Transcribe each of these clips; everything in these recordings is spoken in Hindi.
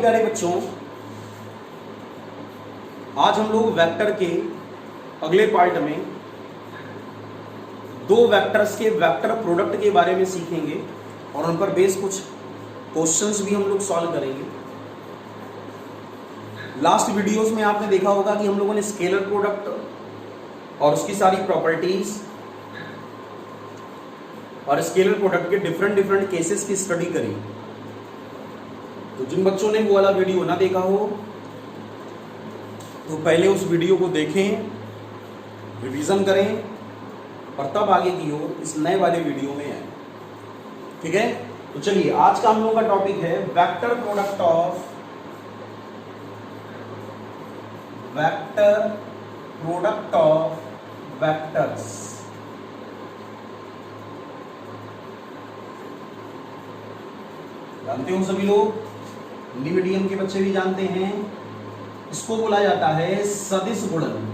प्यारे बच्चों, आज हम लोग वेक्टर के अगले पार्ट में दो वेक्टर्स के वेक्टर प्रोडक्ट के बारे में सीखेंगे और उन पर बेस कुछ क्वेश्चंस भी हम लोग सॉल्व करेंगे। लास्ट वीडियोस में आपने देखा होगा कि हम लोगों ने स्केलर प्रोडक्ट और उसकी सारी प्रॉपर्टीज और स्केलर प्रोडक्ट के डिफरेंट केसेस की स्टडी करी। तो जिन बच्चों ने वो वाला वीडियो ना देखा हो तो पहले उस वीडियो को देखें, रिवीजन करें और तब आगे की ओर इस नए वाले वीडियो में आए। ठीक है, तो चलिए आज का हम लोगों का टॉपिक है वेक्टर प्रोडक्ट ऑफ वेक्टर्स। जानते हो सभी लोग, हिंदी मीडियम के बच्चे भी जानते हैं, इसको बोला जाता है सदिश गुणन।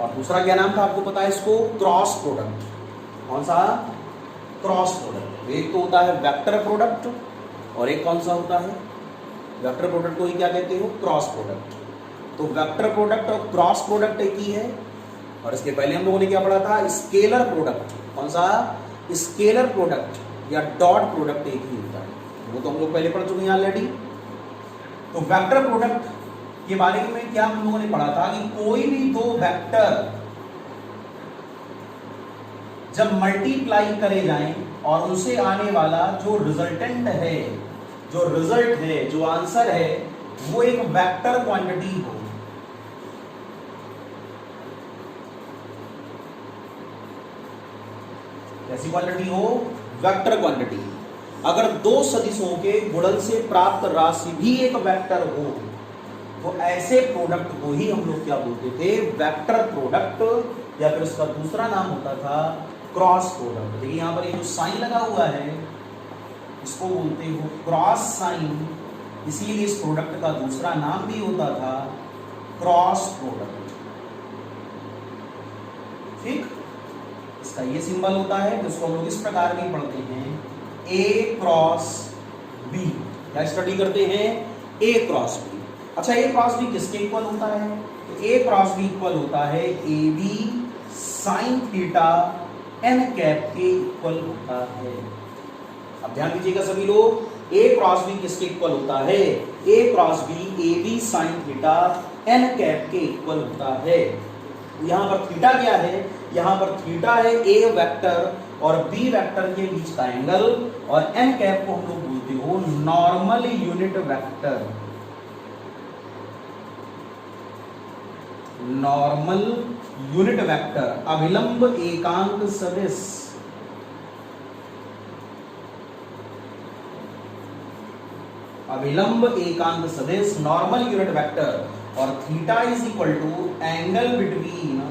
और दूसरा क्या नाम था आपको पता है इसको? Cross product. कौन सा? Cross product. एक तो होता है वेक्टर प्रोडक्ट और एक कौन सा होता है? वेक्टर प्रोडक्ट को ही क्या कहते हो? Cross product. तो वेक्टर प्रोडक्ट और क्रॉस प्रोडक्ट एक ही है। और इसके पहले हम लोगों ने क्या पढ़ा था? Scalar product. कौन सा? स्केलर प्रोडक्ट या डॉट प्रोडक्ट एक ही होता है, वो तो हम लोग पहले पढ़ चुके हैं ऑलरेडी। तो वेक्टर प्रोडक्ट के बारे में क्या हम लोगों ने पढ़ा था कि कोई भी दो वेक्टर जब मल्टीप्लाई करे जाएं और उनसे आने वाला जो रिजल्टेंट है, जो रिजल्ट है, जो आंसर है, वो एक वेक्टर क्वांटिटी हो। कैसी क्वांटिटी हो? Vector quantity. अगर दो सदिशों के गुणन से प्राप्त राशि भी एक वेक्टर हो तो ऐसे प्रोडक्ट को ही हम लोग क्या बोलते थे? वेक्टर प्रोडक्ट, या फिर उसका दूसरा नाम होता था क्रॉस प्रोडक्ट। देखिए यहां पर ये जो साइन लगा हुआ है इसको बोलते हो क्रॉस साइन, इसीलिए इस प्रोडक्ट का दूसरा नाम भी होता था क्रॉस प्रोडक्ट। ठीक, इसका ये सिंबल होता है तो इसको हम लोग इस प्रकार भी पढ़ते हैं A क्रॉस B। क्या स्टडी करते हैं? A cross B। अच्छा, A क्रॉस B किसके इक्वल होता है? तो A क्रॉस B इक्वल होता है AB sine theta n cap के इक्वल होता है। अब ध्यान दीजिएगा सभी लोग, A क्रॉस B किसके इक्वल होता है? A cross B AB sine theta n cap के इक्वल होता है। यहां पर थीटा क्या है? यहां पर थीटा है A वेक्टर और B वेक्टर के बीच का एंगल, और n कैप को हम लोग बोलते हो normal unit vector. Normal unit vector, अभिलंब एकांक सदिश। अभिलंब एकांक सदिश नॉर्मल यूनिट वेक्टर, और theta is equal to angle between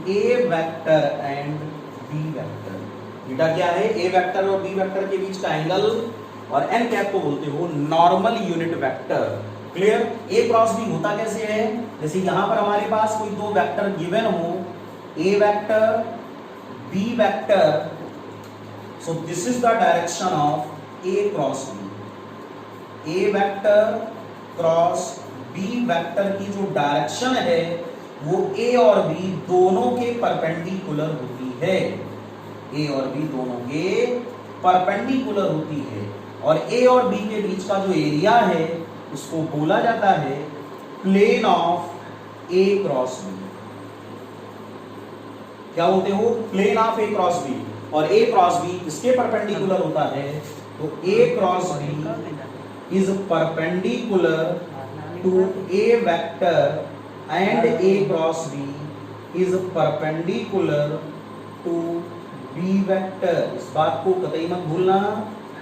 A vector and B vector. थीटा क्या है? ए वेक्टर और बी वेक्टर के बीच का एंगल, और एन कैप को बोलते हो नॉर्मल यूनिट वेक्टर। क्लियर? ए क्रॉस बी होता कैसे है? जैसे यहां पर हमारे पास कोई दो वेक्टर गिवन हो, A vector B vector, so this is the direction of A cross B. A vector cross B vector की जो डायरेक्शन है वो ए और बी दोनों के परपेंडिकुलर होती है। ए और बी दोनों के परपेंडिकुलर होती है, और ए और बी के बीच का जो एरिया है उसको बोला जाता है plane of A cross B. क्या बोलते हो? Plane of A cross B. और ए क्रॉस बी किसके परपेंडिकुलर होता है? तो A cross B is perpendicular to A vector and A cross B is perpendicular to B vector। इस बात को कतई मत भूलना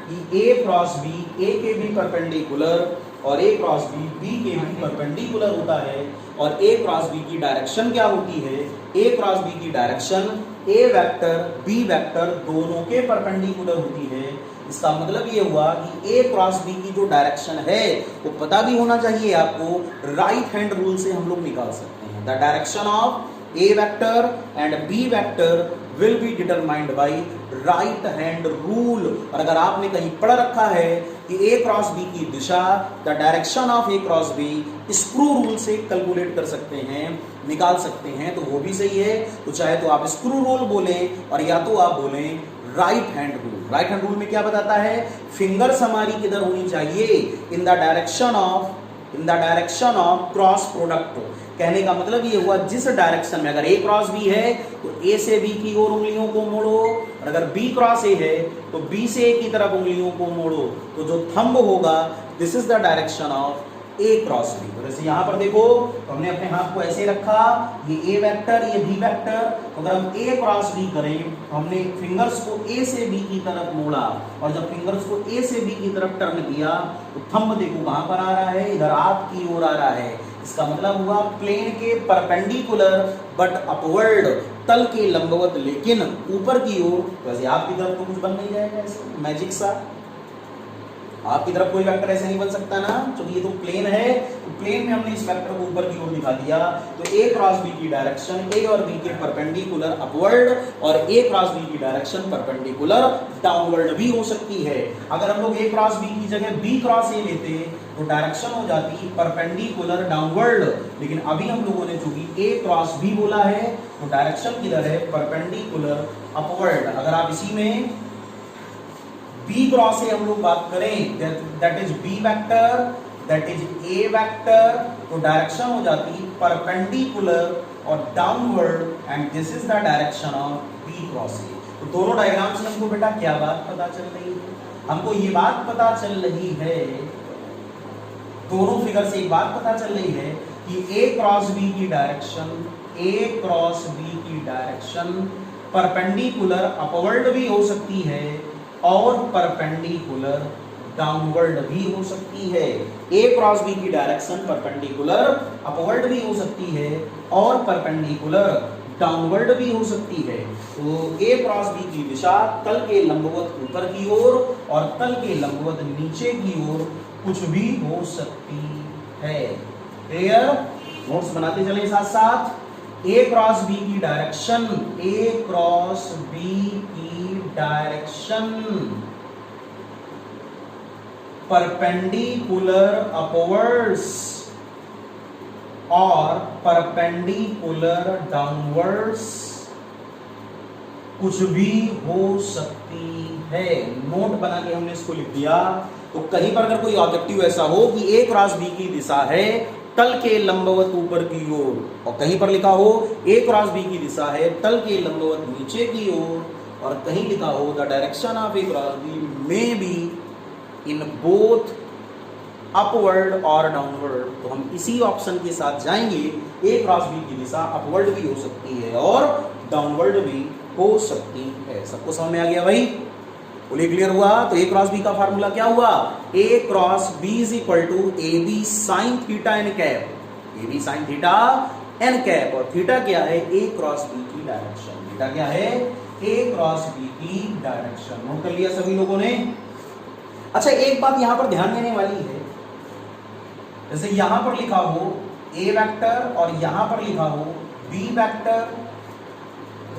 कि A क्रॉस B A के भी परपेंडिकुलर और A क्रॉस B B के भी परपेंडिकुलर होता है। और A क्रॉस B की डायरेक्शन क्या होती है? A क्रॉस B की direction A vector B vector दोनों के परपेंडिकुलर होती है। इसका मतलब ये हुआ कि ए क्रॉस बी की जो डायरेक्शन है वो पता भी होना चाहिए आपको, राइट हैंड रूल से हम लोग निकाल सकते हैं। The direction of A vector and B vector will be determined by right hand rule. और अगर आपने कहीं पढ़ रखा है कि ए क्रॉस बी की दिशा, the direction of A cross B screw rule से कैलकुलेट कर सकते हैं, निकाल सकते हैं, तो वो भी सही है। तो चाहे तो आप स्क्रू रूल बोलें और या तो आप बोलें right hand rule. Right hand rule में क्या बताता है, फिंगर्स हमारी किधर होनी चाहिए, in the direction of cross product. कहने का मतलब ये हुआ जिस डायरेक्शन में अगर ए क्रॉस बी है तो ए से बी की ओर उंगलियों को मोड़ो, और अगर बी क्रॉस ए है तो बी से ए की तरफ उंगलियों को मोड़ो। तो जो थंब होगा, this is the direction of A cross B. तो जैसे यहां पर देखो, तो हमने अपने हाथ को ऐसे रखा, ये ए वेक्टर, ये बी वेक्टर। तो अगर हम ए क्रॉस बी करें तो हमने फिंगर्स को ए से बी की तरफ मोड़ा, और जब फिंगर्स को ए से बी की तरफ टर्न किया तो थंब देखो कहां पर आ रहा है, इधर आपकी ओर आ रहा है। इसका मतलब हुआ प्लेन के परपेंडिकुलर बट अपवर्ड, तल के लंबवत लेकिन ऊपर की ओर। वैसे आपकी तरफ तो कुछ बन नहीं जाएगा ऐसे मैजिक सा, आपकी तरफ कोई वेक्टर ऐसे नहीं बन सकता ना, क्योंकि ये तो प्लेन है। तो प्लेन में हमने इस वेक्टर को ऊपर की ओर दिखा दिया। तो ए क्रॉस बी की डायरेक्शन ए और बी के परपेंडिकुलर अपवर्ड, और ए क्रॉस बी की डायरेक्शन परपेंडिकुलर डाउनवर्ड भी हो सकती है। अगर हम लोग ए क्रॉस बी की जगह बी क्रॉस ए लेते तो डायरेक्शन हो जाती परपेंडिकुलर डाउनवर्ड, लेकिन अभी हम लोगों ने चूंकि ए क्रॉस बी बोला है तो डायरेक्शन किधर है, परपेंडिकुलर अपवर्ड। अगर आप इसी में बी क्रॉस ए हम लोग बात करें, that is B vector, that is A vector, तो डायरेक्शन हो जाती परपेंडिकुलर और downward, and this is the direction of B cross A. तो दोनों डायग्राम से हमको बेटा क्या बात पता चल रही है, हमको ये बात पता चल रही है, दोनों फिगर से एक बात पता चल रही है कि ए क्रॉस बी की डायरेक्शन परपेंडिकुलर अपवर्ड भी हो सकती है और परपेंडिकुलर डाउनवर्ड भी हो सकती है। ए क्रॉस बी की डायरेक्शन परपेंडिकुलर अपवर्ड भी हो सकती है और परपेंडिकुलर डाउनवर्ड भी हो सकती है। तो ए क्रॉस बी की दिशा तल के लंबवत ऊपर की ओर और तल के लंबवत नीचे की ओर कुछ भी हो सकती है। क्लियर? नोट्स बनाते चले साथ साथ। ए क्रॉस बी की डायरेक्शन, ए क्रॉस बी की डायरेक्शन परपेंडिकुलर अपवर्ड्स और परपेंडिकुलर डाउनवर्ड्स कुछ भी हो सकती है। नोट बना के हमने इसको लिख दिया। तो कहीं पर अगर कोई ऑब्जेक्टिव ऐसा हो कि ए क्रॉस बी की दिशा है तल के लंबवत ऊपर की ओर, और कहीं पर लिखा हो ए क्रॉस बी की दिशा है तल के लंबवत नीचे की ओर, और कहीं लिखा हो the direction of A cross B may be in both upward और डाउनवर्ड, तो हम इसी ऑप्शन के साथ जाएंगे। ए क्रॉस बी की दिशा अपवर्ड भी हो सकती है और डाउनवर्ड भी हो सकती है। सबको समझ में आ गया भाई? बोलिए क्लियर हुआ? तो ए क्रॉस बी का फार्मूला क्या हुआ, A cross B is equal to A B sine theta N cap, A B sine theta N cap, और थीटा क्या है, ए क्रॉस बी की डायरेक्शन। थीटा क्या है, ए क्रॉस बी की डायरेक्शन। नोट कर लिया सभी लोगों ने? अच्छा, एक बात यहां पर ध्यान देने वाली है, जैसे यहां पर लिखा हो ए वेक्टर और यहां पर लिखा हो बी वेक्टर,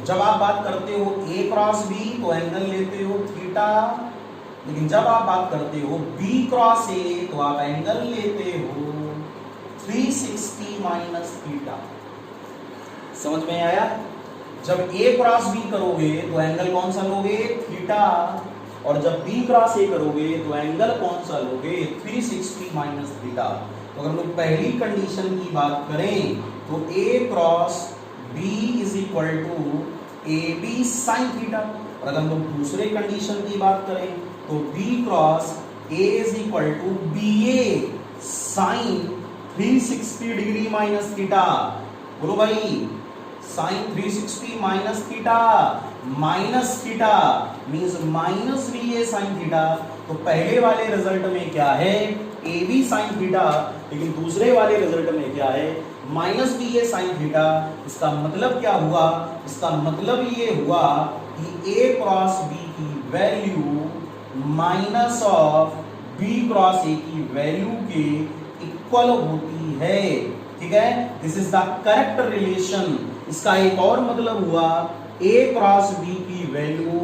जब आप बात करते हो ए क्रॉस बी तो एंगल लेते हो थीटा, लेकिन जब आप बात करते हो बी क्रॉस ए तो आप एंगल लेते हो 360 माइनस थीटा। समझ में आया? जब ए क्रॉस बी करोगे तो एंगल कौन सा लोगे, थीटा, और जब बी क्रॉस ए करोगे तो एंगल कौन सा लोगे, 360 माइनस थीटा। तो अगर हम लोग पहली कंडीशन की बात करें तो A cross B is equal to A B sine theta, और अगर हम लोग दूसरे कंडीशन की बात करें तो B cross A is equal to B A sine 360 degree minus theta. बोलो भाई, sine 360 minus theta, minus theta means minus B A sine theta. तो पहले वाले रिजल्ट में क्या है, ए बी साइन थीटा, लेकिन दूसरे वाले रिजल्ट में क्या है, minus B A sine theta. इसका मतलब क्या हुआ, इसका मतलब ये हुआ कि ए क्रॉस बी की value minus of B cross A की वैल्यू के इक्वल होती है। ठीक है, this is the correct relation. इसका एक और मतलब हुआ ए क्रॉस बी की वैल्यू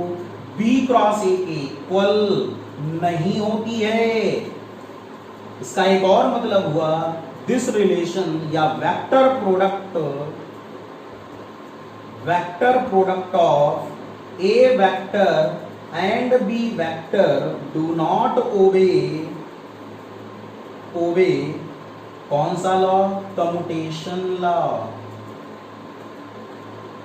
बी क्रॉस ए के इक्वल नहीं होती है। इसका एक और मतलब हुआ, दिस रिलेशन या vector product of A vector and B vector do not obey कौन सा लॉ? कम्यूटेशन लॉ,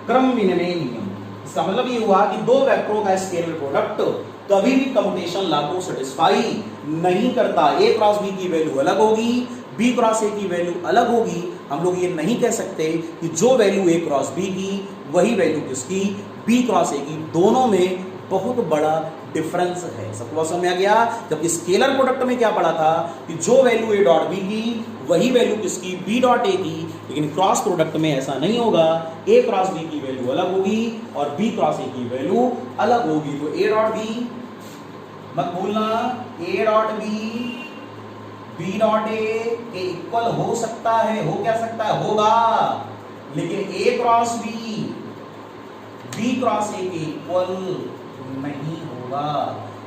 क्रम विनिमय नियम। इसका मतलब ये हुआ कि दो वेक्टरों का स्केलर प्रोडक्ट कभी भी कम्यूटेशन लॉ को सेटिस्फाई नहीं करता। ए क्रॉस बी की वैल्यू अलग होगी, बी क्रॉस ए की वैल्यू अलग होगी। हम लोग ये नहीं कह सकते कि जो वैल्यू ए क्रॉस बी की वही वैल्यू किसकी? बी क्रॉस ए की। दोनों में बहुत बड़ा डिफरेंस है। सबको बात समझ में आ गया? जबकि स्केलर प्रोडक्ट में क्या पढ़ा था कि जो वैल्यू ए डॉट बी की वही वैल्यू किसकी? बी डॉट ए की। लेकिन क्रॉस प्रोडक्ट में ऐसा नहीं होगा, ए क्रॉस बी की वैल्यू अलग होगी और बी क्रॉस ए की वैल्यू अलग होगी। तो ए डॉट बी मत भूलना, A dot B dot A के इक्वल हो सकता है। हो क्या सकता है? होगा। लेकिन ए क्रॉस बी क्रॉस ए के इक्वल नहीं होगा।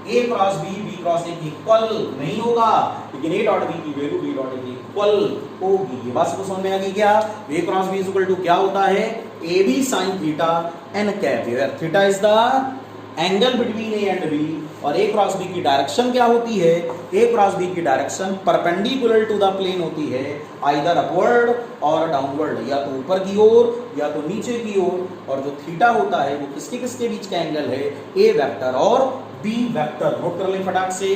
ए क्रॉस बी क्रॉस ए के इक्वल नहीं होगा, लेकिन ए डॉट बी की वैल्यू बी डॉट ए के इक्वल होगी। ये बात सबको समझ में आ गई क्या? A cross B is equal to क्या होता है? A B sine theta N cap. Where theta is the angle between A and B, और ए क्रॉस बी की डायरेक्शन क्या होती है? ए क्रॉस बी की direction perpendicular to the plane होती है, आइदर अपवर्ड और डाउनवर्ड, या तो ऊपर की ओर या तो नीचे की ओर। और जो थीटा होता है वो किसके किसके बीच का एंगल है? ए वेक्टर और बी वेक्टर। नोट कर लें फटाक से।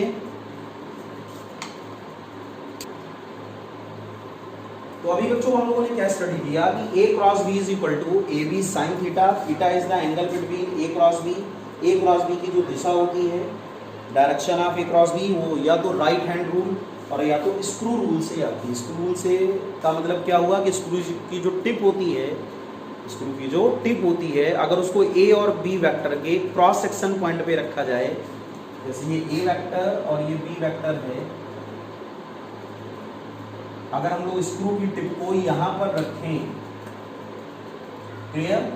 तो अभी बच्चों हम लोगों ने क्या स्टडी किया कि A cross B is equal to A B sine theta. Theta is the angle between A cross B. A cross B की जो दिशा होती है, direction of A cross B, वो या तो राइट हैंड रूल और या तो स्क्रू रूल से आती है। स्क्रू रूल से का मतलब क्या हुआ कि स्क्रू की जो टिप होती है, स्क्रू की जो टिप होती है, अगर उसको ए और बी वेक्टर के क्रॉस सेक्शन पॉइंट पे रखा जाए, जैसे ये ए वेक्टर और ये बी वेक्टर है, अगर हम लोग स्क्रू की टिप को यहां पर रखें, क्लियर,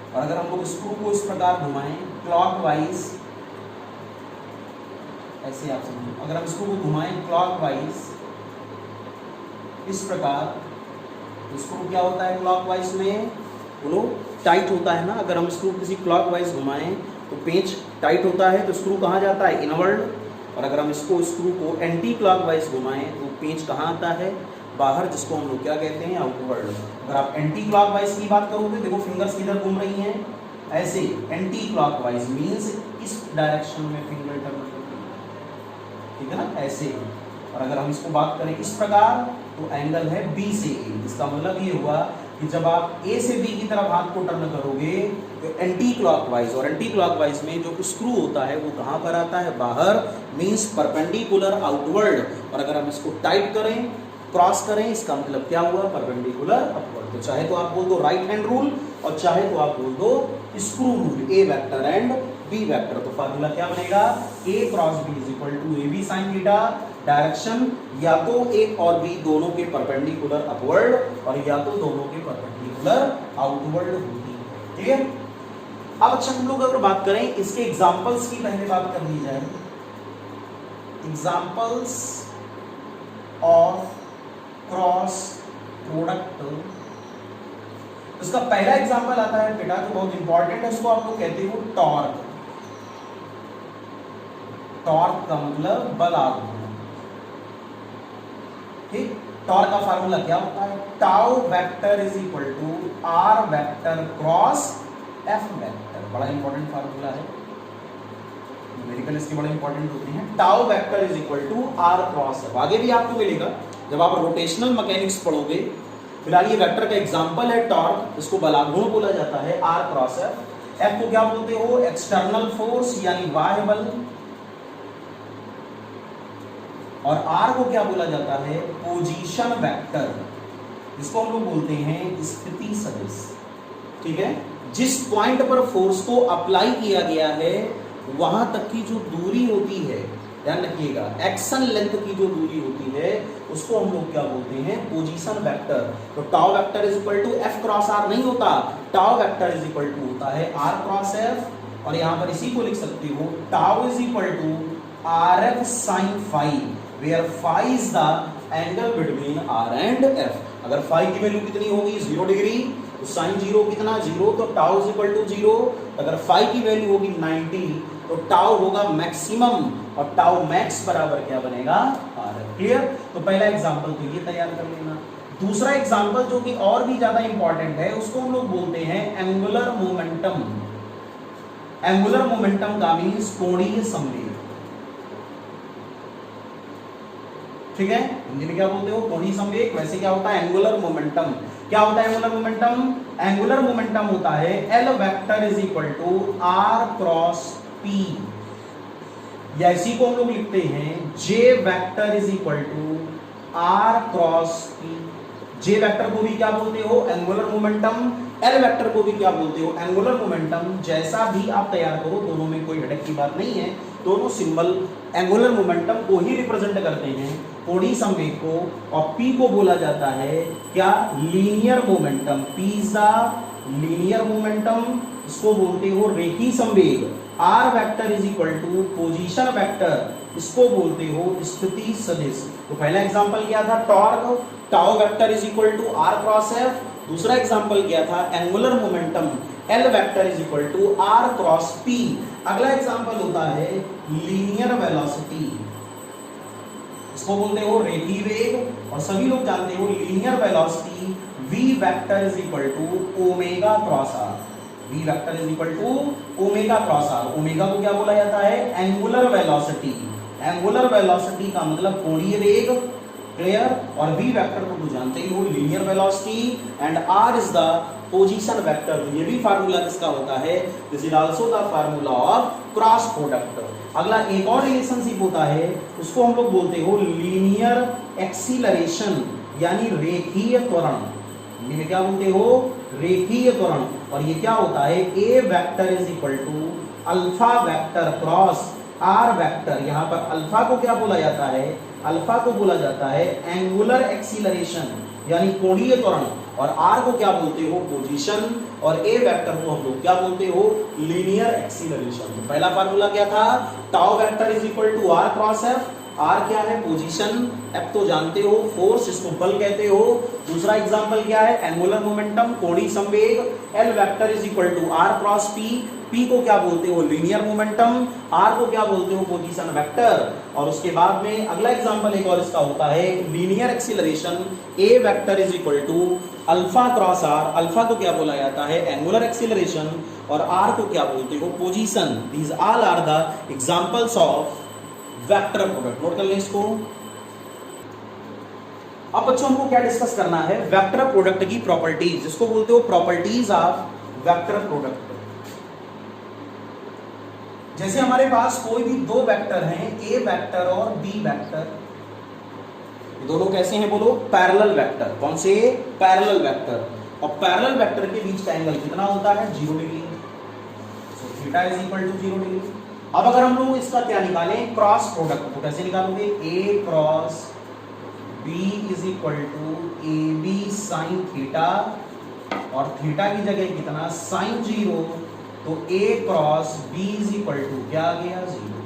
और अगर हम लोग स्क्रू को इस प्रकार घुमाएं क्लॉकवाइज, ऐसे आप समझिए, अगर हम स्क्रू को घुमाएं क्लॉकवाइज इस प्रकार, स्क्रू क्या होता है क्लॉकवाइज में? बोलो, टाइट होता है ना। अगर हम स्क्रू किसी क्लॉकवाइज घुमाएं तो पेंच टाइट होता है, तो स्क्रू कहाँ जाता है? इनवर्ड। और अगर हम इसको स्क्रू को एंटी क्लॉकवाइज घुमाएं तो पेंच कहाँ आता है? बाहर, जिसको हम लोग क्या कहते हैं? आउटवर्ड। अगर आप एंटी क्लॉकवाइज की बात करोगे, देखो फिंगर्स किधर घूम रही हैं, ऐसे। एंटी क्लॉकवाइज मींस इस डायरेक्शन में फिंगर टर्न करती है, ठीक है ना, ऐसे। और अगर हम इसको बात करें इस प्रकार, तो एंगल है बी से ए। इसका मतलब ये हुआ कि जब आप ए से बी की तरफ हाथ को टर्न करोगे तो एंटी क्लॉकवाइज, और एंटी क्लॉकवाइज में जो स्क्रू होता है वो कहाँ पर आता है? बाहर, मींस परपेंडिकुलर आउटवर्ड। और अगर हम इसको टाइट करें, क्रॉस करें, इसका मतलब क्या हुआ? Perpendicular upward. तो चाहे तो आप बोल दो राइट हैंड रूल और चाहे तो आप बोल दो screw rule, A vector and B vector. तो फार्मूला क्या बनेगा? A cross B is equal to A B sine theta. Direction या तो ए और बी दोनों के परपेंडिकुलर अपवर्ड और या तो दोनों के परपेंडिकुलर आउटवर्ड होती है। क्लियर? अब अच्छा हम लोग अगर बात करें इसके एग्जांपल्स की, पहले बात कर ली जाए एग्जांपल्स ऑफ क्रॉस प्रोडक्ट। उसका पहला एग्जांपल आता है बेटा, जो बहुत इंपॉर्टेंट है, उसको आप लोग कहते हो टॉर्क। टॉर्क का मतलब बल आघूर्ण। ठीक, टॉर्क का फार्मूला क्या होता है? Tau vector is equal to R vector cross F vector. बड़ा इंपॉर्टेंट फार्मूला है, न्यूमेरिकल इसके बड़े इंपॉर्टेंट होते हैं। Tau vector is equal to R cross F. आगे भी आपको मिलेगा जब आप रोटेशनल मैकेनिक्स पढ़ोगे। फिलहाल ये वेक्टर का एग्जांपल है टॉर्क, इसको बलाघूर्ण बोला जाता है, आर क्रॉस एफ। एफ को क्या बोलते हो? एक्सटर्नल फोर्स यानी बाह्य बल। और आर को क्या बोला जाता है? पोजीशन वेक्टर, इसको हम लोग बोलते हैं स्थिति सदिश। ठीक है, जिस पॉइंट पर फोर्स को अप्लाई किया गया है वहां तक की जो दूरी होती है, ध्यान रखिएगा, एक्शन लेंथ की जो दूरी होती है उसको हम लोग क्या बोलते हैं, पोजीशन वेक्टर। तो tau vector is equal to F cross R नहीं होता, tau vector is equal to होता है आर क्रॉस एफ, और यहां पर इसी को लिख सकते हो tau is equal to R F sine phi, where phi is the angle between R and F. अगर फाई की वैल्यू कितनी होगी 0 डिग्री, तो साइन 0 कितना 0, तो टाउ इज इक्वल टू 0। अगर फाई की वैल्यू होगी 90, तो टाउ होगा मैक्सिमम, और टाउ मैक्स बराबर क्या बनेगा, आर। क्लियर। तो पहला एग्जांपल तो ये तैयार कर लेना। दूसरा एग्जांपल जो कि और भी ज्यादा इंपॉर्टेंट है, उसको हम लोग बोलते हैं एंगुलर मोमेंटम। एंगुलर मोमेंटम का मींस कोणीय संवेग, ठीक है, हिंदी में क्या बोलते हो, कोणीय संवेग। वैसे क्या होता है एंगुलर मोमेंटम, क्या होता है एंगुलर मोमेंटम, एंगुलर मोमेंटम होता है L vector is equal to R cross P, या इसी को हम लोग लिखते हैं J vector is equal to R cross P. J vector को भी क्या बोलते हो, एंगुलर मोमेंटम, एल वेक्टर को भी क्या बोलते हो, एंगुलर मोमेंटम। जैसा भी आप तैयार करो, दोनों में कोई हेडेक की बात नहीं है, दोनों सिंबल एंगुलर मोमेंटम को ही रिप्रेजेंट करते हैं, कोणीय संवेग को। और P को बोला जाता है क्या, linear momentum, P is the linear momentum, इसको बोलते हो रेखीय संवेग। R vector is equal to position vector, इसको बोलते हो स्थिति सदिश। तो पहला एग्जांपल क्या था, torque, tau vector is equal to R cross F। दूसरा एग्जांपल क्या था, angular momentum, L vector is equal to R cross P। अगला एग्जांपल होता है लीनियर वेलोसिटी, इसको बोलते हो रेखीय वेग, और सभी लोग जानते हो linear velocity V vector is equal to omega cross R। V vector is equal to omega cross R। Omega को क्या बोला जाता है, एंगुलर वेलोसिटी। एंगुलर वेलोसिटी का मतलब कोणीय वेग, क्लियर। और V वेक्टर को तो जानते ही हो linear velocity, and R is the position vector. ये भी फार्मूला किसका होता है, this is also the formula of cross product. अगला एक और रिलेशनशिप होता है, उसको हम लोग बोलते हो लीनियर एक्सीलरेशन, यानी रेखीय त्वरण। हिंदी में क्या बोलते हो, रेखीय त्वरण। और ये क्या होता है, A vector is equal to alpha vector cross R vector. यहाँ पर अल्फा को क्या बोला जाता है, अल्फा को बोला जाता है एंगुलर एक्सीलरेशन, यानी कोणीय त्वरण, और आर को क्या बोलते हो, पोजीशन, और ए वेक्टर को हम लोग क्या बोलते हो, लीनियर एक्सीलरेशन। तो पहला फार्मूला क्या था, tau vector is equal to R cross F. R क्या है, पोजीशन, एफ तो जानते हो फोर्स, इसको बल कहते हो। दूसरा एग्जांपल क्या है, एंगुलर मोमेंटम, कोणीय संवेग। L vector is equal to R cross P. P को क्या बोलते हो, लीनियर मोमेंटम। आर को क्या बोलते हो, पोजीशन वेक्टर। और उसके बाद में अगला एग्जांपल एक और इसका होता है linear acceleration. A vector is equal to alpha cross R. Alpha को क्या बोला जाता है, एंगुलर एक्सीलरेशन, और आर को क्या बोलते हो, position. These all are the examples of vector product. Note कर लें इसको। अब बच्चों हमको क्या डिस्कस करना है, वेक्टर प्रोडक्ट की प्रॉपर्टीज, जिसको बोलते हो प्रॉपर्टीज ऑफ वेक्टर प्रोडक्ट। जैसे हमारे पास कोई भी दो वेक्टर हैं, ए वेक्टर और बी वेक्टर, दोनों कैसे हैं बोलो, पैरेलल वेक्टर। कौन से, पैरेलल वेक्टर। और पैरेलल वेक्टर के बीच का एंगल कितना होता है, 0 degree. So theta is equal to 0 degree. अब अगर हम लोग इसका क्या निकालें, क्रॉस प्रोडक्ट, तो कैसे निकालोगे, A cross B is equal to A B sine theta, और थीटा की जगह कितना, साइन 0, तो A cross B is equal to क्या आ गया, 0।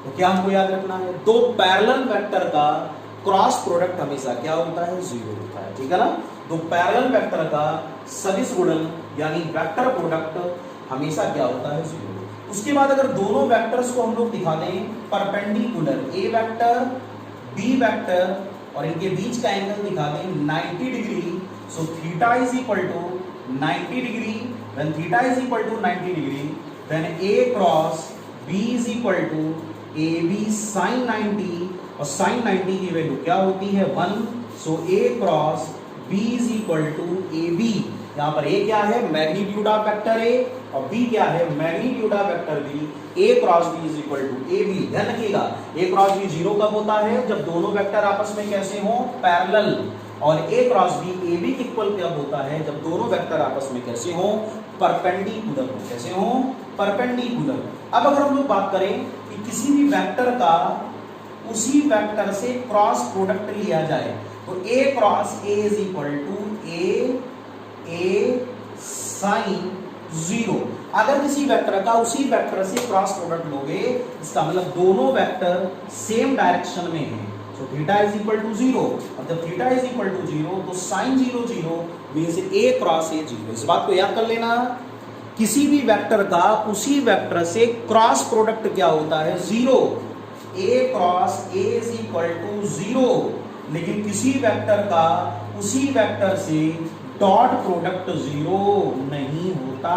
तो क्या हमको याद रखना है, दो पैरेलल वेक्टर का क्रॉस प्रोडक्ट हमेशा क्या होता है, 0 होता है, ठीक है ना। दो पैरेलल वेक्टर का सदिश गुणन यानी वेक्टर प्रोडक्ट हमेशा क्या होता है, 0। उसके बाद अगर दोनों वेक्टर्स को हम लोग दिखा दें perpendicular, A vector B vector, और इनके बीच का एंगल दिखा दें 90 degree, so theta is equal to 90 degree. When theta is equal to 90 degree, then A cross B is equal to A B sine 90, और साइन 90 की वैल्यू क्या होती है, 1। So A cross B is equal to A B. यहाँ पर ए क्या है, मैग्नीट्यूड ऑफ वेक्टर ए, और बी क्या है, magnitude of vector B. A cross B is equal to A B. ध्यान रखिएगा, ए क्रॉस बी 0 कब होता है, जब दोनों वेक्टर आपस में कैसे हो, पैरेलल। और A cross B A B equal कब होता है, जब दोनों वेक्टर आपस में कैसे हो, परपेंडिकुलर हो। कैसे हो, परपेंडिकुलर। अब अगर हम लोग बात करें कि किसी भी वेक्टर का उसी वेक्टर से क्रॉस प्रोडक्ट लिया जाए तो A cross A is equal to A sine 0। अगर किसी वेक्टर का उसी वेक्टर से क्रॉस प्रोडक्ट लोगे इसका मतलब दोनों वेक्टर सेम डायरेक्शन में हैं, तो थीटा इज इक्वल टू 0। अब जब थीटा इज इक्वल टू 0 तो sine 0 0 means A cross A 0। इस बात को याद कर लेना, किसी भी वेक्टर का उसी वेक्टर से क्रॉस प्रोडक्ट क्या होता है 0। A cross A is equal to 0। लेकिन किसी वेक्टर का उसी वेक्टर से डॉट प्रोडक्ट 0 नहीं होता।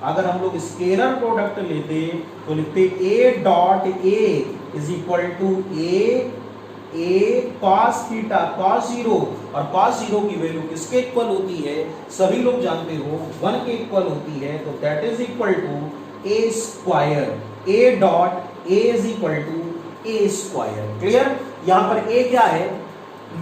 अगर हम लोग स्केलर प्रोडक्ट लेते तो लिखते A dot A is equal to A cos theta cos 0, और कॉस 0 की वैल्यू किसके इक्वल होती है, सभी लोग जानते हो 1 के इक्वल होती है, तो that is equal to A square. A dot A is equal to A square. Clear? यहां पर ए क्या है,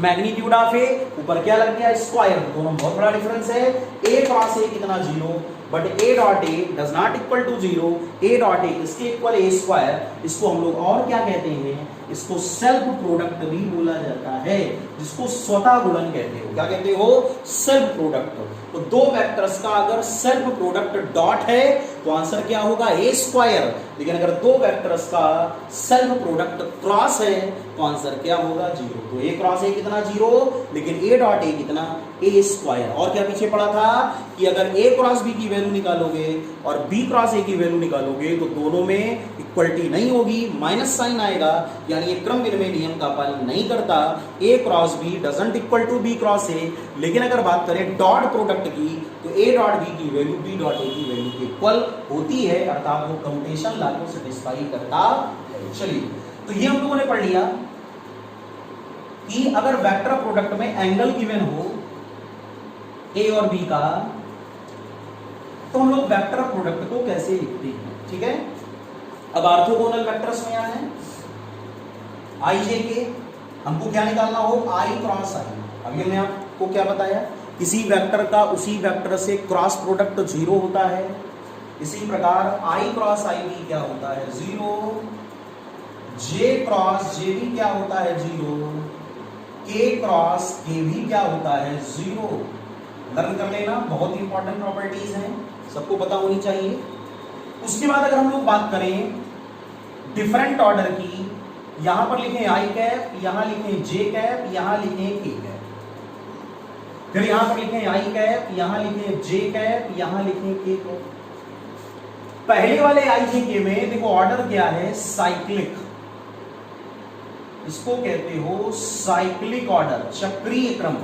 मैग्नीट्यूड ऑफ ए, ऊपर क्या लग गया स्क्वायर, दोनों बहुत बड़ा डिफरेंस है। ए क्रॉस ए कितना 0, but A dot A does not equal to 0। A dot A इसके इक्वल ए स्क्वायर। इसको हम लोग और क्या कहते हैं, इसको सेल्फ प्रोडक्ट भी बोला जाता है, जिसको स्वतः गुणन कहते हो। क्या कहते हो, सेल्फ प्रोडक्ट। तो दो वेक्टर्स का अगर सेल्फ प्रोडक्ट डॉट है तो आंसर क्या होगा ए स्क्वायर। लेकिन अगर दो वेक्टर्स का सेल्फ प्रोडक्ट क्रॉस है तो आंसर क्या होगा 0। तो ए क्रॉस ए कितना 0, लेकिन ए डॉट ए कितना ए स्क्वायर। और क्या पीछे पड़ा था कि अगर ए क्रॉस बी की वैल्यू निकालोगे और बी क्रॉस ए की वैल्यू निकालोगे तो दोनों में इक्वलिटी नहीं होगी, माइनस साइन आएगा, यानी ये क्रम विनिमय नियम का पालन नहीं करता। A cross B doesn't equal to B cross A. लेकिन अगर बात करें डॉट प्रोडक्ट की तो ए डॉट बी की वैल्यू बी डॉट ए की वैल्यू के इक्वल होती है, अर्थात वो कम्यूटेशन लॉ को सेटिस्फाई करता है। चलिए, तो ये हम लोगों ने पढ़ लिया कि अगर वेक्टर प्रोडक्ट में एंगल गिवन हो ए और बी का तो हम लोग वेक्टर प्रोडक्ट को कैसे लिखते हैं। ठीक है, अब ऑर्थोगोनल वेक्टर्स में आए हैं आई जे के, हमको क्या निकालना हो आई क्रॉस आई। अभी हमने आपको क्या बताया, किसी वेक्टर का उसी वेक्टर से क्रॉस प्रोडक्ट 0 होता है। इसी प्रकार आई क्रॉस आई भी क्या होता है 0, जे क्रॉस जे भी क्या होता है 0, के क्रॉस के भी क्या होता है 0। लर्न कर लेना, बहुत इंपॉर्टेंट प्रॉपर्टीज हैं, सबको पता होनी चाहिए। उसके बाद अगर हम लोग बात करें डिफरेंट ऑर्डर की, यहां पर लिखें आई कैप, यहां लिखें जे कैप, यहां लिखें के कैप, फिर यहां पर लिखें आई कैप, यहां लिखें जे कैप, यहां लिखें के कैप। पहले वाले आई जे के में देखो ऑर्डर क्या है साइक्लिक, इसको कहते हो साइक्लिक ऑर्डर, चक्रीय क्रम।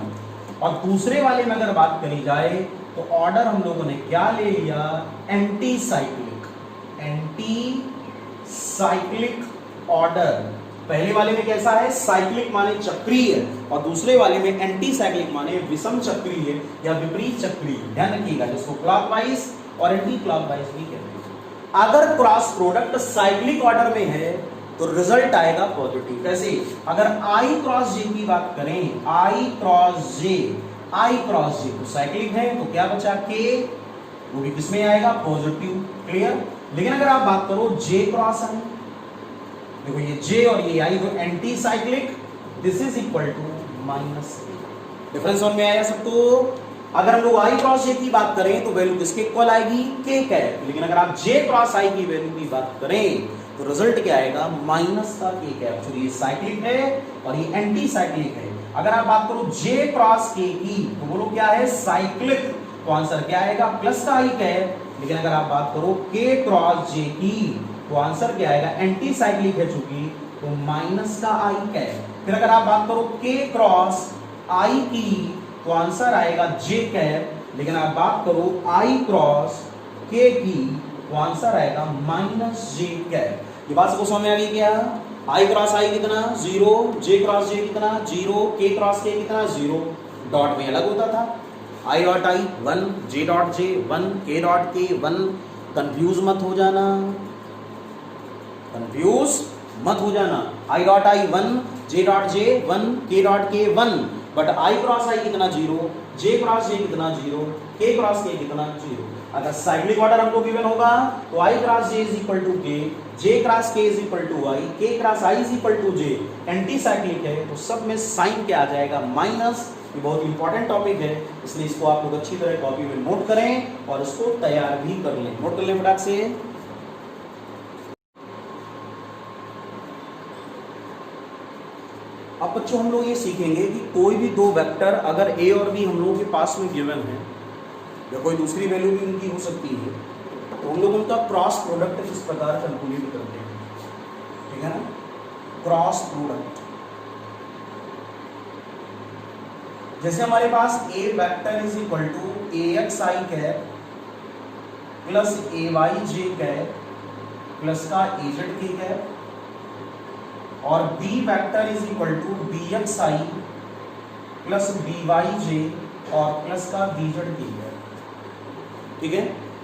और दूसरे वाले में अगर बात करी जाए तो ऑर्डर हम लोगों ने क्या ले लिया anti cyclic, anti cyclic order. पहले वाले में कैसा है साइक्लिक माने चक्रीय, और दूसरे वाले में एंटी साइक्लिक माने विषम चक्रीय या विपरीत चक्रीय। ध्यान रखिएगा, जिसको क्लॉकवाइज और एंटी क्लॉकवाइज भी कहते हैं। अगर क्रॉस प्रोडक्ट साइक्लिक ऑर्डर में है तो रिजल्ट आएगा पॉजिटिव। कैसे, अगर आई क्रॉस जे की बात करें, आई क्रॉस जे तो साइक्लिक है, तो क्या बचा के, वो भी किसमें आएगा पॉजिटिव। क्लियर? लेकिन अगर आप बात करो जे क्रॉस आई, देखो ये जे और ये आई तो anti cyclic, this is equal to minus. Difference समझ में आया सबको? अगर हम लोग आई क्रॉस जे की बात करें तो वैल्यू किसके इक्वल आएगी के कैप, लेकिन अगर आप जे क्रॉस आई की वैल्यू की बात करें तो रिजल्ट क्या आएगा माइनस का के कैप। तो ये साइक्लिक है और ये एंटी साइक्लिक है। अगर आप बात करो जे क्रॉस के की तो बोलो क्या है साइक्लिक, तो आंसर क्या आएगा प्लस का आई कैप। लेकिन अगर आप बात करो के क्रॉस जे की तो आंसर क्या आएगा एंटी साइक्लिक है चूंकि, तो माइनस का आई कैप। फिर अगर आप बात करो के क्रॉस आई की तो आंसर आएगा जे कैप। लेकिन आप बात करो आई क्रॉस के की तो आंसर आएगा माइनस जे कैप। ये बात सबको समझ में आ गई क्या? आई क्रॉस आई कितना 0, जे क्रॉस जे कितना 0, के क्रॉस के कितना 0, डॉट में अलग होता था। I dot I 1, J dot J 1, के डॉट के 1। कंफ्यूज मत हो जाना, कंफ्यूज मत हो जाना। I dot I 1, J dot J 1, के डॉट के 1। बट i क्रॉस i कितना 0, j क्रॉस j कितना 0, k क्रॉस k कितना 0। अगर साइक्लिक ऑर्डर हमको गिवन होगा तो i cross j is equal to k, j cross k is equal to i, k cross i is equal to j। Anti cyclic है तो सब में साइन क्या आ जाएगा, माइनस। ये बहुत इंपॉर्टेंट टॉपिक है, इसलिए इसको आप लोग अच्छी तरह कॉपी में नोट करें और इसको तैयार भी कर लें। नोट कर लें फटाक से। अब बच्चों हम लोग ये सीखेंगे कि कोई भी दो वेक्टर अगर a और b हम लोगों के पास में गिवन है या कोई दूसरी वैल्यू भी उनकी हो सकती है, तो हम लोग उनका क्रॉस प्रोडक्ट किस प्रकार कैलकुलेट करते हैं, ठीक है ना। क्रॉस प्रोडक्ट, जैसे हमारे पास a vector is equal to ax i cap plus ay j cap plus का az k कैप, और b vector is equal to bx i plus by j और प्लस का bz k है। ठीक है,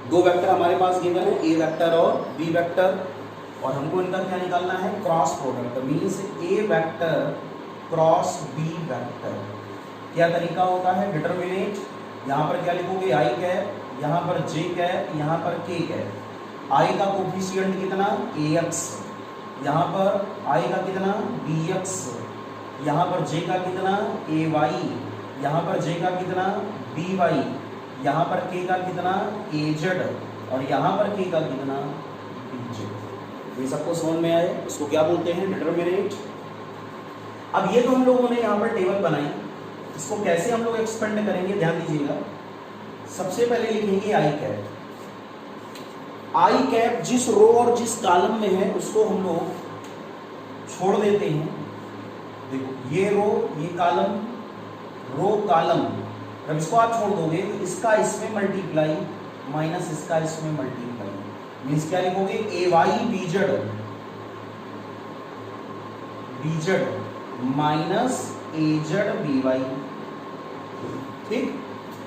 दो वेक्टर हमारे पास गिवन है, a वेक्टर और b वेक्टर, और हमको इनका क्या निकालना है, cross product. Means a vector cross b vector. क्या तरीका होता है, डिटरमिनेट, यहाँ पर क्या लिखोगे i कैप, यहाँ पर j कैप, यहाँ पर k कैप। i का कोफिशिएंट कितना ax, यहाँ पर i का कितना bx, यहाँ पर j का कितना ay, यहाँ पर j का कितना by, यहाँ पर k का कितना az और यहाँ पर k का कितना bj। ये सबको समझ में आए, इसको क्या बोलते हैं, डिटरमिनेट। अब ये तो हम लोगों ने यहाँ पर टेबल बनाई, इसको कैसे हम लोग एक्सपेंड करेंगे ध्यान दीजिएगा। सबसे पहले लिखेंगे i कैप। आई कैप जिस रो और जिस कॉलम में है उसको हम लोग छोड़ देते हैं। देखो ये रो, ये कॉलम, रो कॉलम, जब इसको आप छोड़ दोगे तो इसका इसमें मल्टीप्लाई माइनस इसका इसमें मल्टीप्लाई, मीन्स क्या लिखोगे, A Y BZ, BZ minus AZ B Y. ठीक,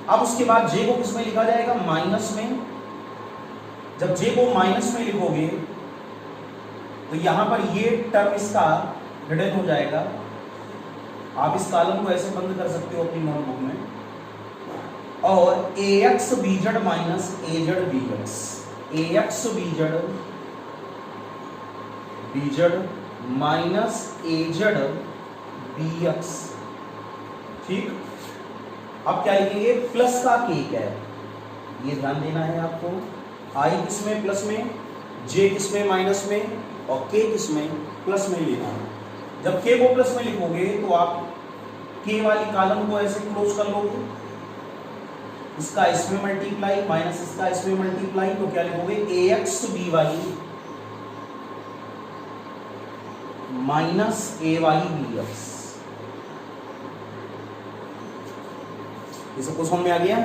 अब उसके बाद जे को किसमें लिखा जाएगा, माइनस में। जब j को माइनस में लिखोगे तो यहां पर ये टर्म इसका हिडन हो जाएगा। आप इस कॉलम को ऐसे बंद कर सकते हो अपनी नोटबुक में, और ax bz minus az bx, ax bz minus az bx। ठीक, अब क्या लिखेंगे, प्लस का k कैप, ये ध्यान देना है आपको। i किसमें प्लस में, j किसमें माइनस में, और k किसमें प्लस में लेना है। जब k को प्लस में लिखोगे तो आप k वाली कॉलम को ऐसे क्लोज कर लोगे, इसका इसमें मल्टीप्लाई माइनस इसका इसमें मल्टीप्लाई, तो क्या लिखोगे, ax by minus ay bx। ये सबको समझ में आ गया।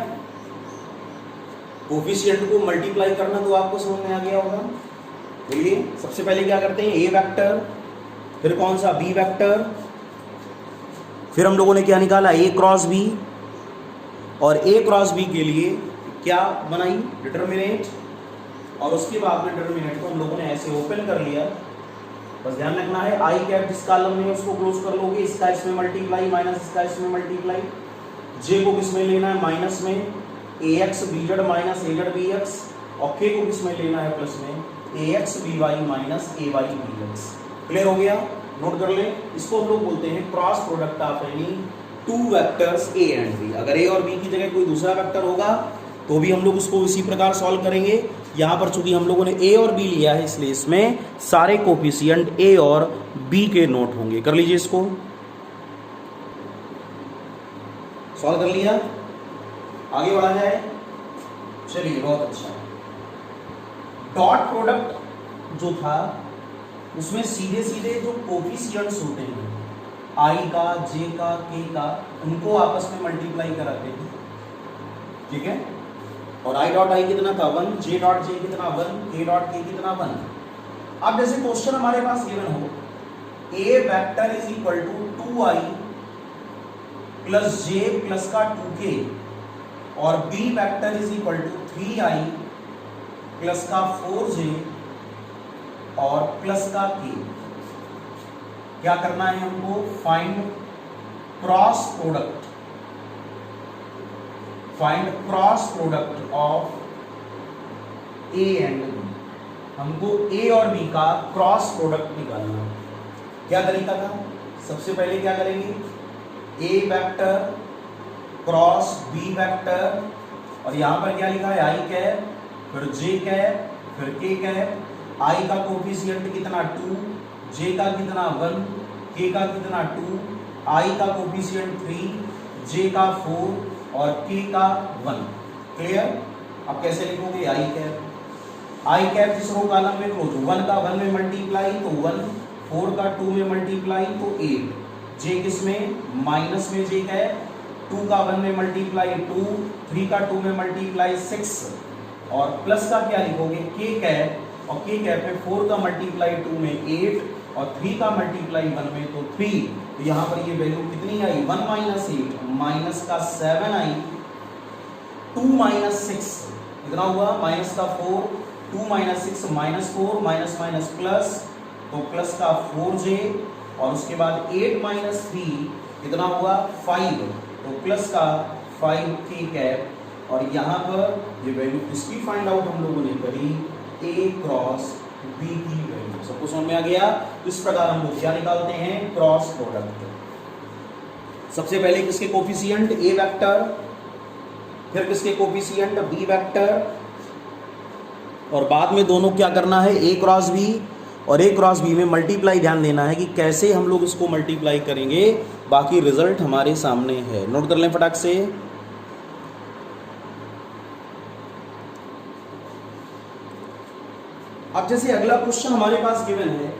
कोफिशिएंट को मल्टीप्लाई करना तो आपको समझ में आ गया होगा। बोलिए, सबसे पहले क्या करते हैं, ए वेक्टर, फिर कौन सा, बी वेक्टर, फिर हम लोगों ने क्या निकाला, ए क्रॉस बी, और ए क्रॉस बी के लिए क्या बनाई, डिटरमिनेट, और उसके बाद में डिटरमिनेट को हम लोगों ने ऐसे ओपन कर लिया। बस ध्यान रखना है, आई कैप जिस कॉलम में उसको क्लोज कर लोगे, इसका इसमें मल्टीप्लाई माइनस इसका इसमें मल्टीप्लाई, जे को किसमें लेना है, माइनस में, ax bz minus az bx, और k को किसमें लेना है, प्लस में, ax by minus ay bx। Clear हो गया, नोट कर लें। इसको हम लोग बोलते हैं cross product of any two vectors a and b। अगर a और b की जगह कोई दूसरा वेक्टर होगा तो भी हम लोग उसको इसी प्रकार सॉल्व करेंगे। यहाँ पर चूंकि हम लोगों ने a और b लिया है, इसलिए इसमें सारे कोफिशिएंट a और b के नोट होंगे। कर लीजिए, इसको सॉल्व कर लिया, आगे बढ़ा जाए। चलिए, बहुत अच्छा। डॉट प्रोडक्ट जो था उसमें सीधे सीधे जो कोफिशिएंट्स होते हैं, i का, j का, k का, उनको आपस में मल्टीप्लाई कराते हैं। ठीक है, और i डॉट i कितना था 1, j डॉट j कितना 1, k डॉट k कितना 1। अब जैसे क्वेश्चन हमारे पास गिवन हो, a vector is equal to 2i plus j plus का 2k, और b vector is equal to 3i plus का 4j और प्लस का k। क्या करना है हमको, find cross product, find cross product of A and B. हमको ए और बी का क्रॉस प्रोडक्ट निकालना है। क्या तरीका था? सबसे पहले क्या करेंगे, ए वेक्टर क्रॉस बी वेक्टर, और यहां पर क्या लिखा है, आई कैप, फिर जे कैप, फिर के कैप। आई का कोफिशिएंट कितना 2, जे का कितना 1, के का कितना 2, आई का कोफिशिएंट 3, जे का 4 और के का 1। क्लियर? अब कैसे लिखोगे, आई कैप, आई कैप जिस रो कॉलम में क्लोज, 1 का 1 में मल्टीप्लाई तो 1, 4 का 2 में मल्टीप्लाई तो 8, जे किसमें, माइनस में जे कैप, 2 का 1 में मल्टीप्लाई 2, 3 का 2 में मल्टीप्लाई 6, और प्लस का क्या लिखोगे, के कैप, और के कैप में 4 का मल्टीप्लाई 2 में 8 और 3 का मल्टीप्लाई 1 में तो 3। तो यहाँ पर ये वैल्यू कितनी आई, 1 माइनस 8, माइनस का 7 आई, 2 माइनस 6 कितना हुआ, माइनस का 4, 2 minus 6 minus 4, minus minus plus, तो प्लस का 4j, और उसके बाद 8 माइनस 3 कितना हुआ 5, तो प्लस का 5k कैप। और यहाँ पर ये वैल्यू किसकी फाइंड आउट हम लोगों ने करी, a क्रॉस b की वैल्यू। सबको समझ में आ गया? इस प्रकार हम लोग क्या निकालते हैं, क्रॉस प्रोडक्ट। सबसे पहले किसके कोफिशिएंट, a वेक्टर, फिर किसके कोफिशिएंट, b वेक्टर, और बाद में दोनों क्या करना है, a क्रॉस b, और a क्रॉस b में मल्टीप्लाई ध्यान देना है कि कैसे हम लोग इसको मल्टीप्लाई करेंगे। बाकी रिजल्ट हमारे सामने है, नोट कर लें फटाक से। अब जैसे अगला क्वेश्चन हमारे पास गिवन है,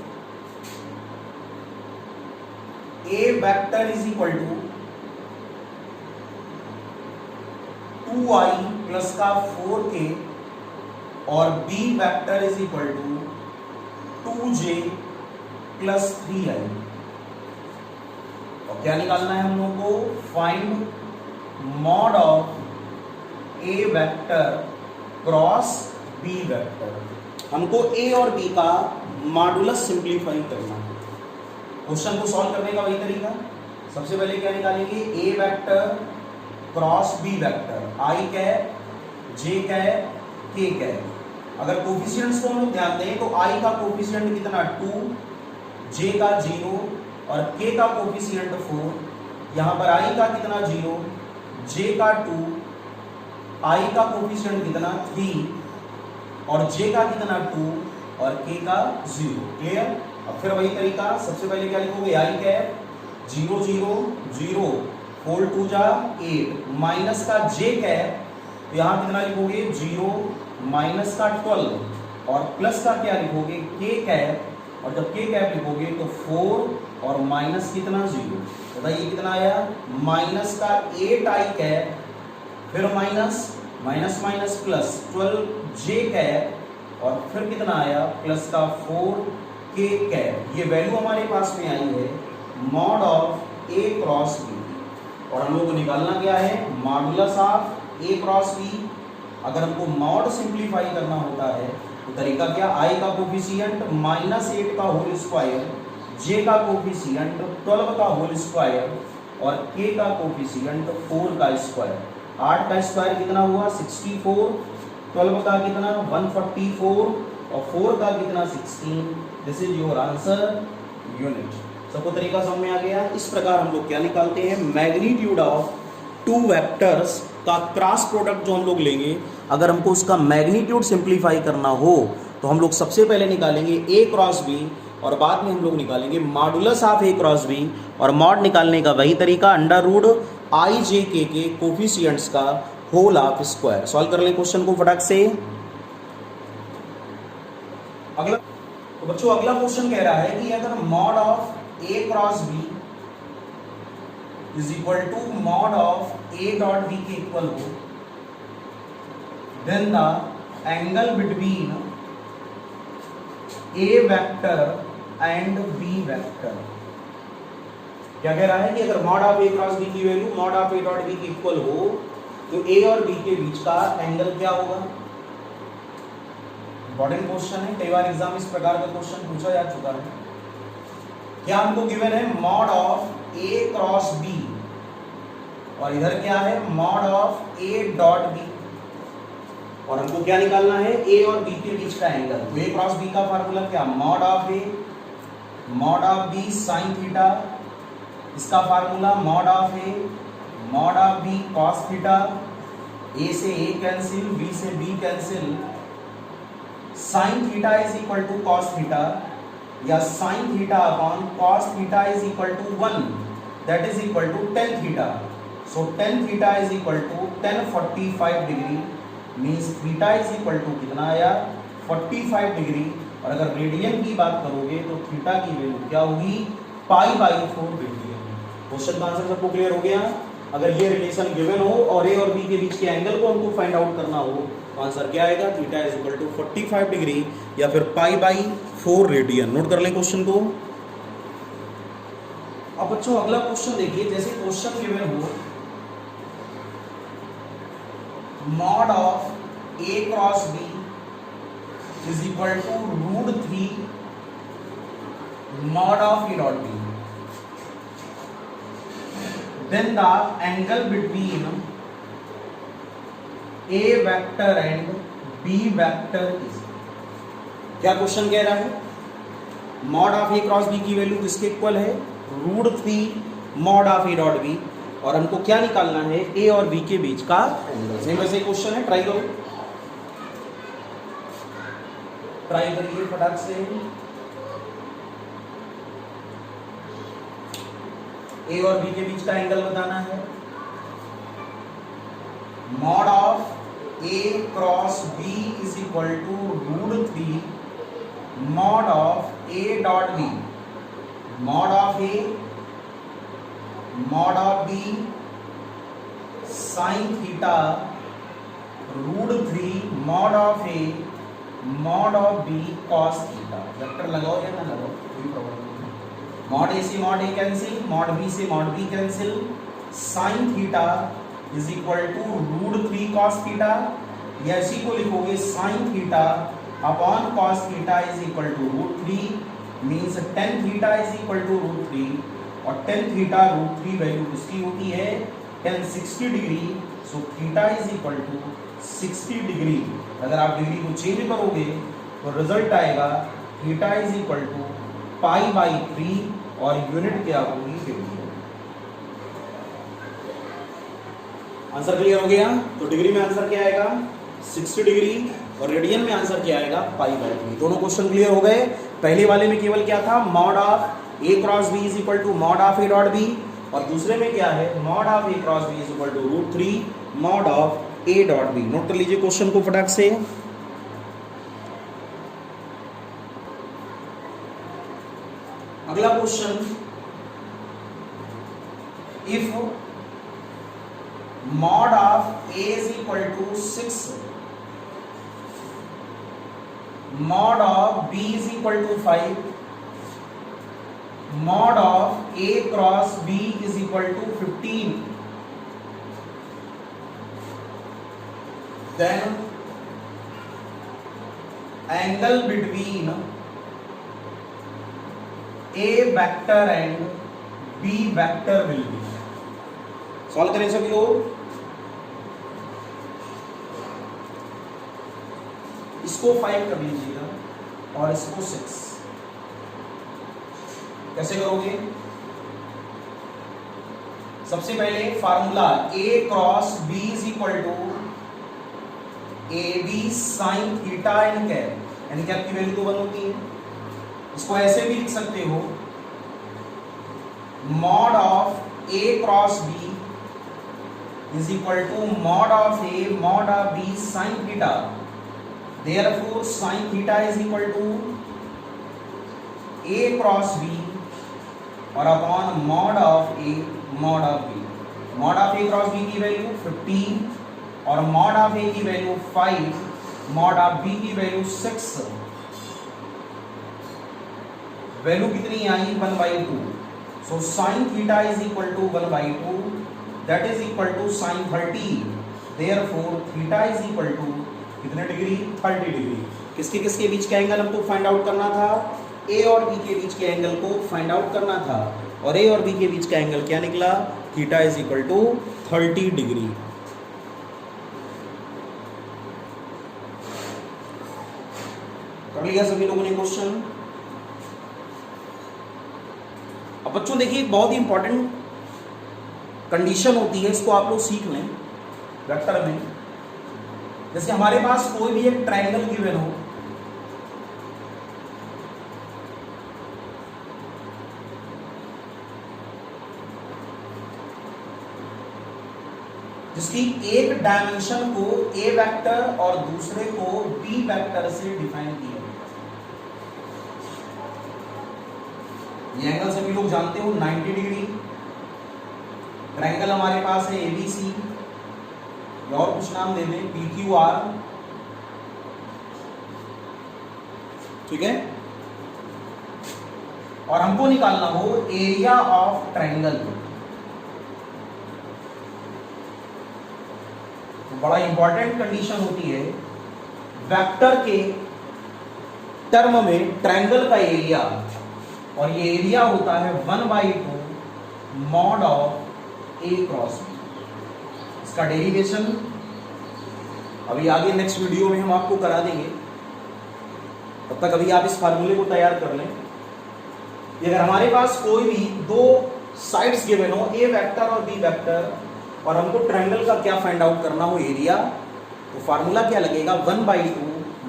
A vector is equal to 2i plus का 4k और B vector is equal to 2j plus 3i। और क्या निकालना है हम लोगों को, find mod of A vector cross B vector. हमको ए और बी का मॉडुलस सिंप्लीफाई करना है। क्वेश्चन को सॉल्व करने का वही तरीका, सबसे पहले क्या निकालेंगे, ए वेक्टर क्रॉस बी वेक्टर, आई कैप, जे कैप, के कैप। अगर कोफिशिएंट्स को हम लोग ध्यान दें तो आई का कोफिशिएंट कितना 2, जे का 0 और के का कोफिशिएंट 4। यहाँ पर आई का कितना 0, जे का 2, आई का कोफिशिएंट कितना 3 और जे का कितना 2 और के का 0। क्लियर? अब फिर वही तरीका, सबसे पहले क्या लिखोगे, आई कैप 0 0 0 4 2 जा 8 माइनस का जे कैप, तो यहाँ कितना लिखोगे 0 माइनस का 12 और प्लस का क्या लिखोगे के कैप, और जब के कैप लिखोगे तो 4 और माइनस कितना 0। बताइए कितना आया, माइनस का 8 आई कैप, फिर माइनस माइनस माइनस प्लस 12 जे कैप, और फिर कितना आया प्लस का 4 के कैप। ये वैल्यू हमारे पास में आई है mod of A cross B, और हम लोग को निकालना क्या है, modulus of A cross B. अगर हमको मॉड सिंप्लीफाई करना होता है तो तरीका क्या, आई का कोफिशिएंट -8 का होल स्क्वायर, जे का कोफिशिएंट 12 का होल स्क्वायर और के का कोफिशिएंट 4 का स्क्वायर। 8 का स्क्वायर कितना हुआ 64, 12 का कितना 144 और 4 का कितना 16। This is your answer unit. सबको तरीका समझ में आ गया? इस प्रकार हम लोग क्या निकालते हैं, मैग्नीट्यूड ऑफ टू वेक्टर्स का क्रॉस प्रोडक्ट जो हम लोग लेंगे, अगर हमको उसका मैग्नीट्यूड सिंप्लीफाई करना हो तो हम लोग सबसे पहले निकालेंगे ए क्रॉस बी और बाद में हम लोग निकालेंगे modulus of A cross B. और मॉड निकालने का वही तरीका, अंडर रूट आई जे के कोफिशिएंट्स का होल ऑफ स्क्वायर। सॉल्व कर लें क्वेश्चन को फटाक से। अगला तो बच्चों अगला क्वेश्चन कह रहा है कि अगर mod of A cross B is equal to mod of A dot B के इक्वल हो, then the angle between A vector and B vector. क्या कह रहा है कि अगर mod of A cross B की value mod of A dot B के इक्वल हो तो ए और बी के बीच का एंगल क्या होगा। इंपॉर्टेंट क्वेश्चन है, कई बार एग्जाम इस प्रकार का क्वेश्चन पूछा जा चुका है। क्या हमको गिवन है mod of A cross B और इधर क्या है mod of A dot B, और हमको क्या निकालना है ए और बी के बीच का एंगल। तो ए क्रॉस बी का फार्मूला क्या, mod of A mod of B sine theta, इसका formula mod of A mod of B cos theta, A से ए कैंसिल, बी से B cancel, sine theta is equal to cos theta, या sine theta upon cos theta is equal to 1, that is equal to tan theta. So tan theta is equal to 1045 degree, means theta is equal to कितना आया 45 डिग्री। और अगर रेडियन की बात करोगे तो थीटा की वैल्यू क्या होगी π/4 रेडियन। क्वेश्चन का आंसर सबको क्लियर हो गया। अगर ये रिलेशन गिवन हो और ए और बी के बीच के एंगल को हमको फाइंड आउट करना हो तो आंसर क्या आएगा, theta is equal to 45 degree या फिर π/4 रेडियन। नोट कर लें क्वेश्चन को। अब बच्चों अगला क्वेश्चन देखिए, जैसे क्वेश्चन गिवन हो mod of A cross B is equal to √3 mod of A dot B, then the angle between a vector and b vector is, क्या क्वेश्चन कह रहा है, mod of A cross B की वैल्यू किसके इक्वल है √3 mod of A dot B, और हमको क्या निकालना है ए और बी के बीच का एंगल। सेम वैसे क्वेश्चन है, ट्राई करो, ट्राई करिए फटाक से। ए और बी के बीच का एंगल बताना है। Mod of A cross B is equal to √3 mod of A dot B, mod of A mod of B sine theta √3 mod of A mod of B cos theta. Vector लगाओ या ना लगाओ कोई प्रॉब्लम नहीं। मॉड ए से mod A cancel, mod B से mod B cancel, sine theta is equal to √3 cos theta, या इसी को लिखोगे sine theta upon cos theta is equal to √3, means tan theta is equal to √3, और टेन थीटा √3 वैल्यू किसकी होती है tan 60 degree. So theta is equal to 60 degree. अगर आप डिग्री को चेंज करोगे तो रिजल्ट आएगा थीटा इज इक्वल टू π/3, और यूनिट क्या होगी डिग्री। आंसर क्लियर हो गया। तो डिग्री में आंसर क्या आएगा 60 डिग्री, और रेडियन में आंसर क्या आएगा π/3। दोनों क्वेश्चन क्लियर हो गए। पहले वाले में केवल क्या था, mod of A cross B is equal to mod of A dot B, और दूसरे में क्या है mod of A cross B is equal to √3 mod of A dot B. Note कर लीजिए क्वेश्चन को फटाक से। अगला question, if mod of A is equal to 6 mod of B is equal to 5 mod of A cross B is equal to 15, then angle between A vector and B vector will be। Solve करें सभी लोग। इसको 5 कर लीजिएगा और इसको 6। कैसे करोगे, सबसे पहले formula A cross B is equal to AB sine theta N cap, N cap की वैल्यू तो 1 होती है। इसको ऐसे भी लिख सकते हो, mod of A cross B is equal to mod of A mod of B sine theta, therefore sine theta is equal to A cross B और upon mod of A mod of B. Mod of A cross B की वैल्यू 15 और मॉड ऑफ ए की वैल्यू 5, मॉड ऑफ बी की वैल्यू 6। वैल्यू कितनी आई 1/2। So sine theta is equal to 1/2, that is equal to sine 30, therefore theta is equal to कितने डिग्री 30 डिग्री। किसके किसके बीच का एंगल हमको फाइंड आउट करना था, ए और बी के बीच के एंगल को फाइंड आउट करना था, और ए और बी के बीच का एंगल क्या निकला theta is equal to 30 degree. कर लिया सभी लोगों ने क्वेश्चन? अब बच्चों देखिए, एक बहुत ही इंपॉर्टेंट कंडीशन होती है, इसको आप लोग सीख लें वेक्टर में। जैसे हमारे पास कोई भी एक ट्रायंगल गिवन हो, जिसकी एक डायमेंशन को ए वेक्टर और दूसरे को बी वेक्टर से डिफाइन किया गया। ये एंगल सभी लोग जानते हो 90 डिग्री। ट्रायंगल हमारे पास है एबीसी, और कुछ नाम दे दें PQR, ठीक है। और हमको निकालना हो एरिया ऑफ ट्रायंगल। तो बड़ा इंपॉर्टेंट कंडीशन होती है वेक्टर के टर्म में ट्रायंगल का एरिया, और ये एरिया होता है 1/2 mod of A cross B। इसका डेरिवेशन अभी आगे नेक्स्ट वीडियो में हम आपको करा देंगे, तब तक अभी आप इस फार्मूले को तैयार कर लें कि अगर हमारे पास कोई भी दो साइड्स गिवन हो, ए वेक्टर और बी वेक्टर, और हमको ट्रायंगल का क्या फाइंड आउट करना हो एरिया, तो फार्मूला क्या लगेगा 1/2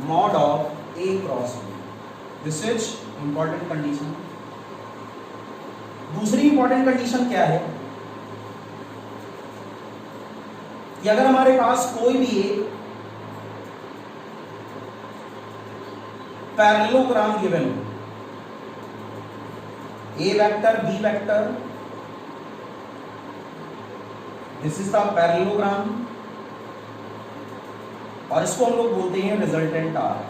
mod of A cross B। This is important condition. दूसरी इंपॉर्टेंट कंडीशन क्या है कि अगर हमारे पास कोई भी एक पैरेललोग्राम गिवन हो, A vector B vector, this is the parallelogram, और इसको हम लोग बोलते हैं रिजल्टेंट आर,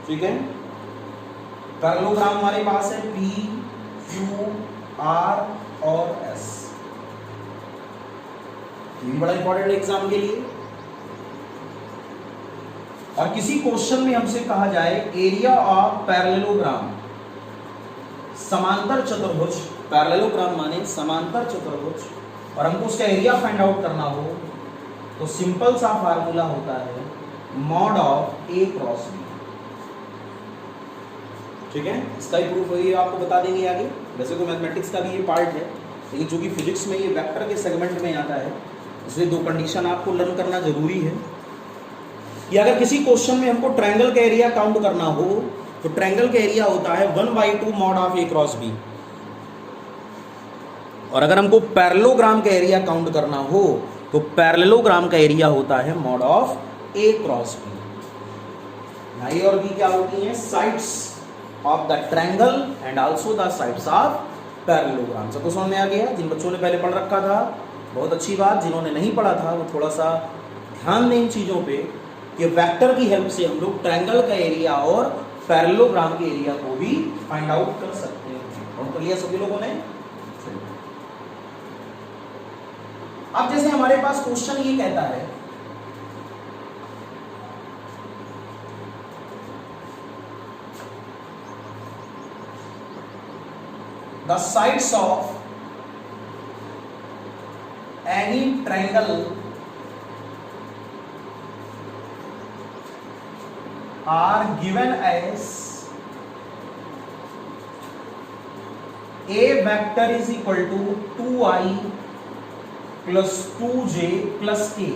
ठीक है। पैरेललोग्राम हमारे पास है P, Q, R और S। ये भी बड़ा इंपॉर्टेंट एग्जाम के लिए। और किसी क्वेश्चन में हमसे कहा जाए एरिया ऑफ पैरेललोग्राम, समांतर चतुर्भुज, पैरेललोग्राम माने समांतर चतुर्भुज, और हमको उसका एरिया फाइंड आउट करना हो, तो सिंपल सा फार्मूला होता है mod of A cross B, ठीक है। इसका ही प्रूफ वही आपको बता देंगे आगे। वैसे तो मैथमेटिक्स का भी ये पार्ट है, लेकिन चूंकि फिजिक्स में ये वेक्टर के सेगमेंट में आता है, इसलिए दो कंडीशन आपको लर्न करना जरूरी है कि अगर किसी क्वेश्चन में हमको ट्रायंगल का एरिया काउंट करना हो, तो ट्रायंगल का एरिया होता है 1/2 mod of A cross B, और अगर हमको पैरेललोग्राम का एरिया काउंट करना हो, तो पैरेललोग्राम का एरिया होता है mod of A cross B। A और B क्या होती हैं? Sides of the triangle and also the sides of parallelogram. सबको समझ में आ गया? जिन बच्चों ने पहले पढ़ रखा था बहुत अच्छी बात, जिन्होंने नहीं पढ़ा था वो थोड़ा सा ध्यान दें इन चीजों पे कि वेक्टर की हेल्प से हम लोग ट्रायंगल का एरिया और पैरेललोग्राम के एरिया को भी फाइंड आउट कर सकते हैं। नोट कर लिया सभी लोगों ने? अब जैसे हमारे पास क्वेश्चन ये कहता है the sides of any triangle are given as A vector is equal to 2i plus 2j plus k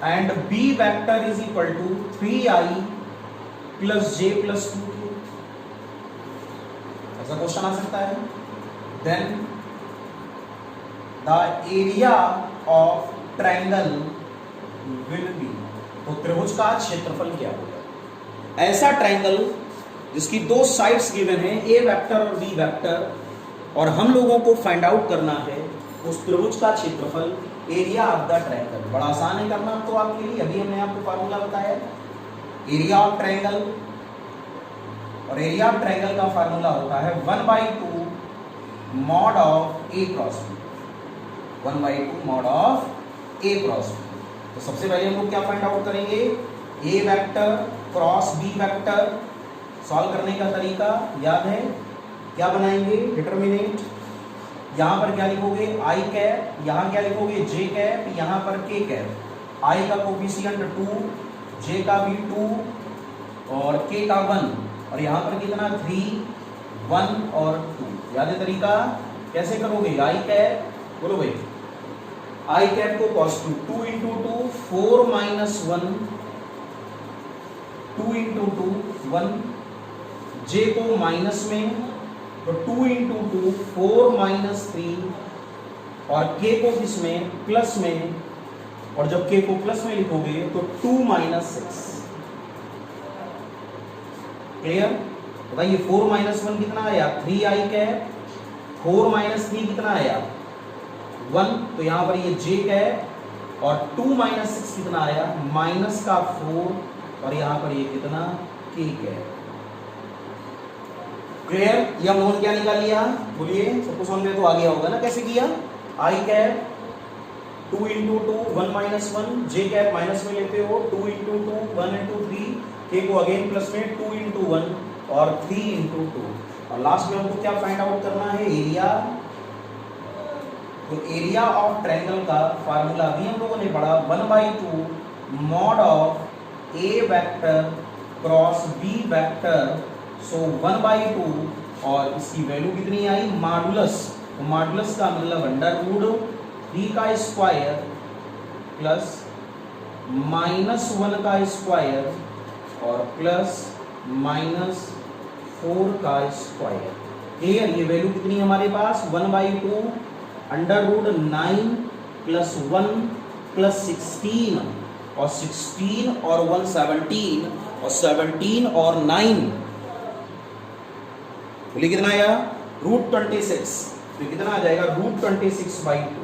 and B vector is equal to 3i plus j plus 2k। ऐसा क्वेश्चन आ सकता है। Then the area of triangle will be, तो त्रिभुज का क्षेत्रफल क्या होगा? ऐसा ट्रायंगल जिसकी दो साइड्स गिवन है, ए वेक्टर और बी वेक्टर, और हम लोगों को फाइंड आउट करना है उस त्रिभुज का क्षेत्रफल, एरिया ऑफ द ट्रायंगल। बड़ा आसान है करना तो आपके लिए, अभी हमने आपको फार्मूला बताया एरिया ऑफ ट्रायंगल, और एरिया ऑफ ट्रायंगल का फार्मूला होता है 1/2 mod of A cross B, 1/2 mod of A cross B। तो सबसे पहले हम लोग क्या फाइंड आउट करेंगे? A vector cross B vector. Solve करने का तरीका याद है? क्या बनाएंगे, डिटर्मिनेंट, यहाँ पर क्या लिखोगे आई कैप, यहाँ क्या लिखोगे जे कैप, यहाँ पर के कैप। आई का कोफिशिएंट 2, जे का भी 2 और के का 1 और यहाँ पर कितना 3, 1 और 2। याद है तरीका, कैसे करोगे, आई कैप, बोलो भाई, आई कैप को पॉजिटिव 2 इंटू 2 4 माइनस 1, 2 इंटू 2 1, जे को माइनस में तो 2 इंटू 2 4 माइनस 3 और के को किसमें, प्लस में, और जब के को प्लस में लिखोगे तो 2 माइनस 6। क्लियर, बताइए 4 माइनस 1 कितना आया, 3 आई कैप, 4 माइनस 3 कितना आया 1, तो यहां पर ये जे कैप और 2 माइनस 6 कितना आया माइनस का 4 और यहां पर ये कितना के कैप। क्लियर, ये हम लोगों ने क्या निकाल लिया, बोलिए सबको समझ में तो आ गया होगा ना कैसे किया। आई कैप 2 इंटू 2 1 माइनस 1, जे कैप माइनस में लेते हो 2 इंटू 2 1 इंटू 3, के को अगेन प्लस में 2 इंटू 1 और 3 इंटू 2 और लास्ट में हमको क्या फाइंड आउट करना है, एरिया। तो एरिया ऑफ ट्रायंगल का फार्मूला भी हम लोगों ने पढ़ा 1/2 mod of A vector cross B vector, so 1/2 और इसकी वैल्यू कितनी आई, मॉडुलस। तो मॉडुलस का मतलब अंडर रूट 3 का स्क्वायर प्लस -1 का स्क्वायर और प्लस -4 का स्क्वायर। क्लियर, ये वैल्यू कितनी हमारे पास 1/2 अंडर रूट 9 प्लस 1 प्लस 16 और 16 और 1 17 और 17 और 9 बोलिए कितना आया, रूट 26। तो कितना आ जाएगा रूट 26/2।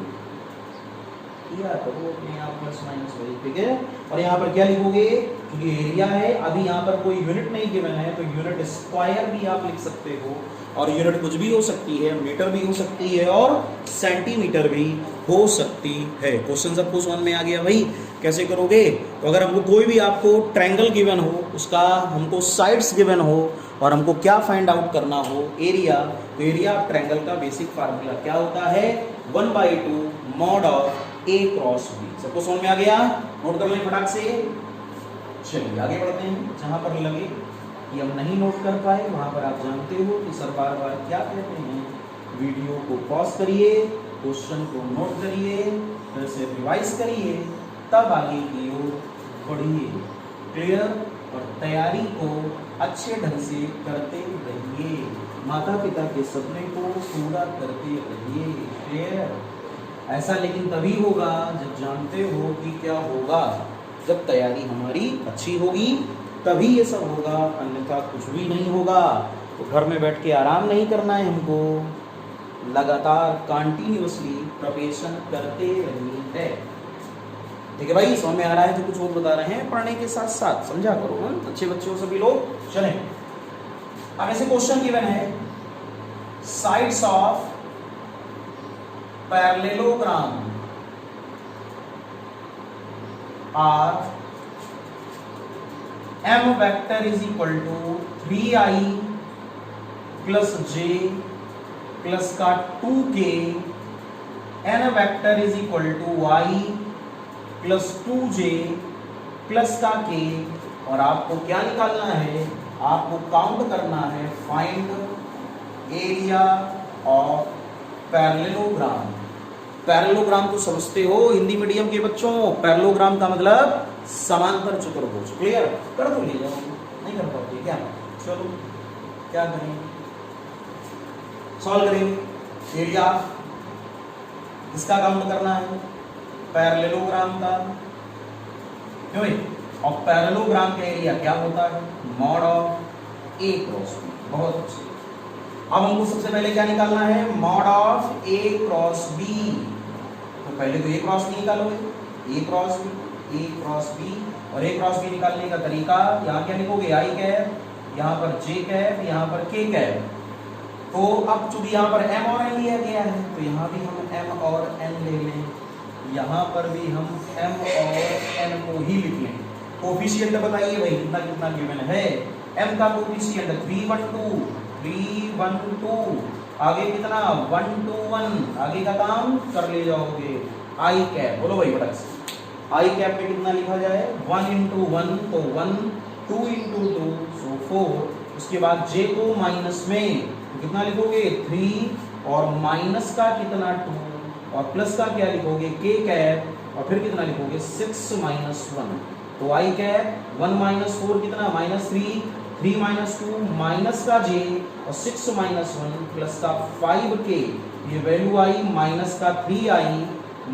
करो अपने आप प्लस माइनस वही, ठीक है। और यहाँ पर क्या लिखोगे, क्योंकि एरिया है, अभी यहाँ पर कोई यूनिट नहीं गिवन है तो यूनिट स्क्वायर भी आप लिख सकते हो और यूनिट कुछ भी हो सकती है, मीटर भी हो सकती है और सेंटीमीटर भी हो सकती है। क्वेश्चन सबको समझ में आ गया भाई, कैसे करोगे। तो अगर हमको कोई भी आपको ट्रायंगल गिवन हो, उसका हमको साइड्स गिवन हो और हमको क्या फाइंड आउट करना हो, एरिया, तो एरिया ऑफ ट्रायंगल का बेसिक फार्मूला क्या होता है, 1/2 mod of A cross B. सबको समझ में आ गया, नोट कर लें फटाक से। चलिए आगे बढ़ते हैं। जहां पर लगे कि हम नहीं नोट कर पाए वहां पर आप जानते हो कि सर बार बार क्या कहते हैं, वीडियो को पॉज करिए, क्वेश्चन को नोट करिए, फिर से रिवाइज करिए, तब आगे की ओर बढ़िए। क्लियर, और तैयारी को अच्छे ढंग से करते रहिए, माता पिता के सपने को पूरा करते रहिए। क्लियर, ऐसा लेकिन तभी होगा जब जानते हो कि क्या होगा, जब तैयारी हमारी अच्छी होगी तभी ये सब होगा, अन्यथा कुछ भी नहीं होगा। तो घर में बैठ के आराम नहीं करना है हमको, लगातार कंटिन्यूअसली प्रिपरेशन करते रहनी है। ठीक है भाई, समझ में आ रहा है, जो कुछ और बता रहे हैं पढ़ने के साथ साथ समझा करो, अच्छे बच्चे हो सभी लोग। चलें, अब ऐसे क्वेश्चन गिवन है, sides of parallelogram are m vector is equal to 3i plus j plus का 2k, n vector is equal to y plus 2j plus का k। और आपको क्या निकालना है, आपको काउंट करना है, find area of parallelogram. Parallelogram तो समझते हो हिंदी मीडियम के बच्चों, पैरेललोग्राम का मतलब समांतर चतुर्भुज। क्लियर, कर दो, ले जाओ, नहीं कर पाओगे क्या, चलो क्या करें, सॉल्व करेंगे। एरिया इसका काउंट करना है, पैरेललोग्राम का, क्यों, और पैरेललोग्राम का एरिया क्या होता है, mod of A cross B. बहुत अच्छे, अब हमको सबसे पहले क्या निकालना है, mod of A cross B. तो पहले तो ए क्रॉस बी निकालोगे, A cross B, A cross B, और ए क्रॉस बी निकालने का तरीका, यहाँ क्या लिखोगे, आई कैप, यहाँ पर जे कैप, यहाँ पर के कैप। तो अब चूंकि यहाँ पर m और n लिया गया है तो यहाँ भी हम m और n ले लें, यहाँ पर भी हम m और n को ही लिख लें। कोफिशिएंट बताइए भाई कितना कितना गिवन है, m का कोफिशिएंट 312, 3 1 2, आगे कितना 1 2 1, आगे का काम कर ले जाओगे। आई कैप बोलो भाई फटाक से, आई कैप में कितना लिखा जाए 1 into 1 तो 1, 2 into 2 सो 4, उसके बाद जे को माइनस में तो कितना लिखोगे 3 और माइनस का कितना 2 और प्लस का क्या लिखोगे के कैप और फिर कितना लिखोगे 6 minus 1, तो आई कैप 1 minus 4 कितना -3, 3 minus 2 माइनस का जे और 6 minus 1 प्लस का 5k, ये वैल्यू आई माइनस का 3i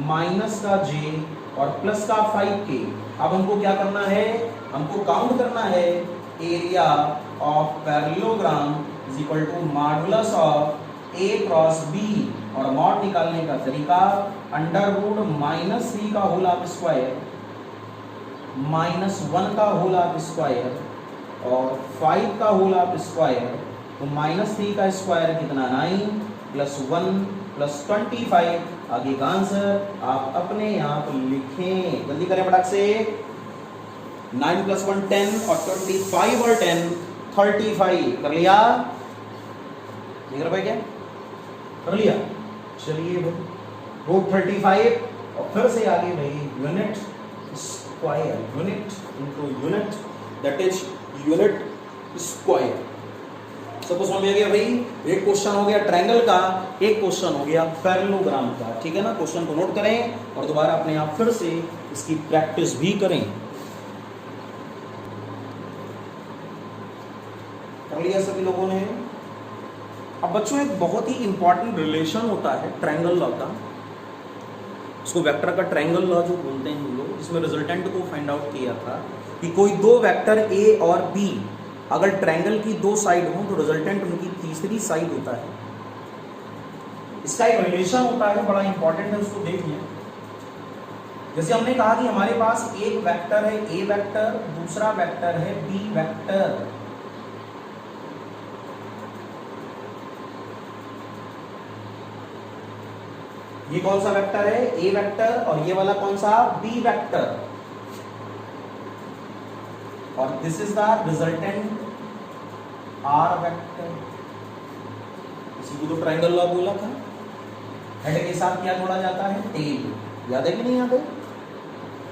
माइनस का जे और प्लस का 5k। अब हमको क्या करना है, हमको काउंट करना है area of parallelogram is equal to modulus of a cross b, और मॉड निकालने का तरीका √-3 का होल ऑफ स्क्वायर -1 का होल ऑफ स्क्वायर और 5 का होल ऑफ स्क्वायर, तो -3 का स्क्वायर कितना 9 + 1 + 25, आगे का आंसर आप अपने आप लिखें, जल्दी करें फटाक से। 9 + 1 10 और 25 और 10 35, कर लिया, नहीं कर पाए क्या, कर लिया, चलिए भाई √35 और फिर से आगे भाई unit square, unit into unit that is unit square. सबको समझ में आ गया भाई, एक क्वेश्चन हो गया ट्रायंगल का, एक क्वेश्चन हो गया पैरेललोग्राम का, ठीक है ना। क्वेश्चन को नोट करें और दोबारा अपने आप फिर से इसकी प्रैक्टिस भी करें। कर लिया सभी लोगों ने। अब बच्चों एक बहुत ही इंपॉर्टेंट रिलेशन होता है ट्रायंगल लॉ का, उसको वेक्टर का ट्रायंगल लॉ जो बोलते हैं हम लोग, जिसमें रिजल्टेंट को फाइंड आउट किया था कि कोई दो वेक्टर ए और बी अगर ट्रायंगल की दो साइड हो तो रिजल्टेंट उनकी तीसरी साइड होता है। इसका एक रिलेशन होता है, बड़ा इंपॉर्टेंट है, उसको देखिए। जैसे हमने कहा कि हमारे पास एक वेक्टर है ए वेक्टर, दूसरा वेक्टर है बी वेक्टर। ये कौन सा वेक्टर है ए वेक्टर और ये वाला कौन सा बी वेक्टर, और this is the resultant R vector. इसी को तो ट्रायंगल लॉ बोला था। हेड के साथ क्या जोड़ा जाता है टेल, याद है कि नहीं याद है,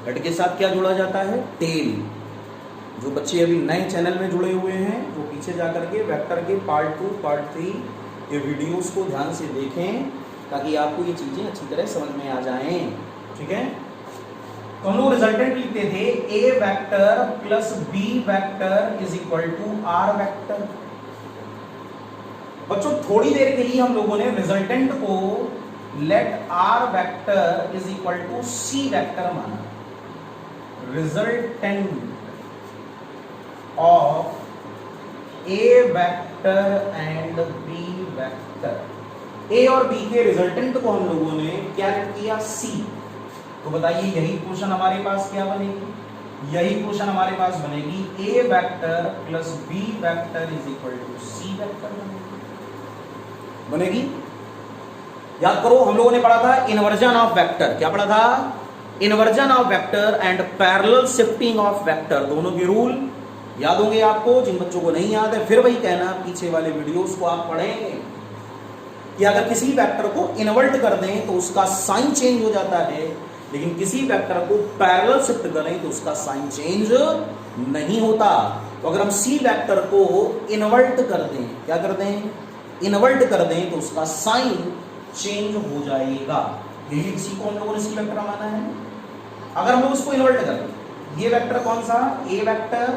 हेड के साथ क्या जोड़ा जाता है टेल। जो बच्चे अभी नए चैनल में जुड़े हुए हैं वो पीछे जाकर के वेक्टर के पार्ट 2 पार्ट 3 ये वीडियोस को ध्यान से देखें ताकि आपको ये चीजें अच्छी तरह समझ में आ जाएं, ठीक है। तो हम लोग रिजल्टेंट लिखते थे A vector plus B vector is equal to R vector. बच्चों थोड़ी देर के लिए हम लोगों ने रिजल्टेंट को let R vector is equal to C vector माना। Resultant of A vector and B vector, A और बी के रिजल्टेंट को हम लोगों ने क्या किया सी। तो बताइए यही क्वेश्चन हमारे पास क्या बनेगी, यही क्वेश्चन हमारे पास बनेगी A vector plus B vector is equal to C vector बनेगी। याद करो हम लोगों ने पढ़ा था इन्वर्जन ऑफ वेक्टर, क्या पढ़ा था inversion of vector and parallel shifting of vector, दोनों के रूल याद होंगे आपको। जिन बच्चों को नहीं याद है फिर वही कहना, पीछे वाले वीडियोस को आप पढ़ेंगे कि अगर किसी वेक्टर को इन्वर्ट कर दें तो उसका साइन चेंज हो जाता है, लेकिन किसी वेक्टर को पैरेलल शिफ्ट करें तो उसका साइन चेंज नहीं होता। तो अगर हम सी वेक्टर को इन्वर्ट कर दें, क्या कर दें इन्वर्ट कर दें, तो उसका साइन चेंज हो जाएगा। यही इसी को हम लोगों ने सी वेक्टर माना है। अगर हम लोग उसको इन्वर्ट कर दें, ये वेक्टर कौन सा ए वेक्टर,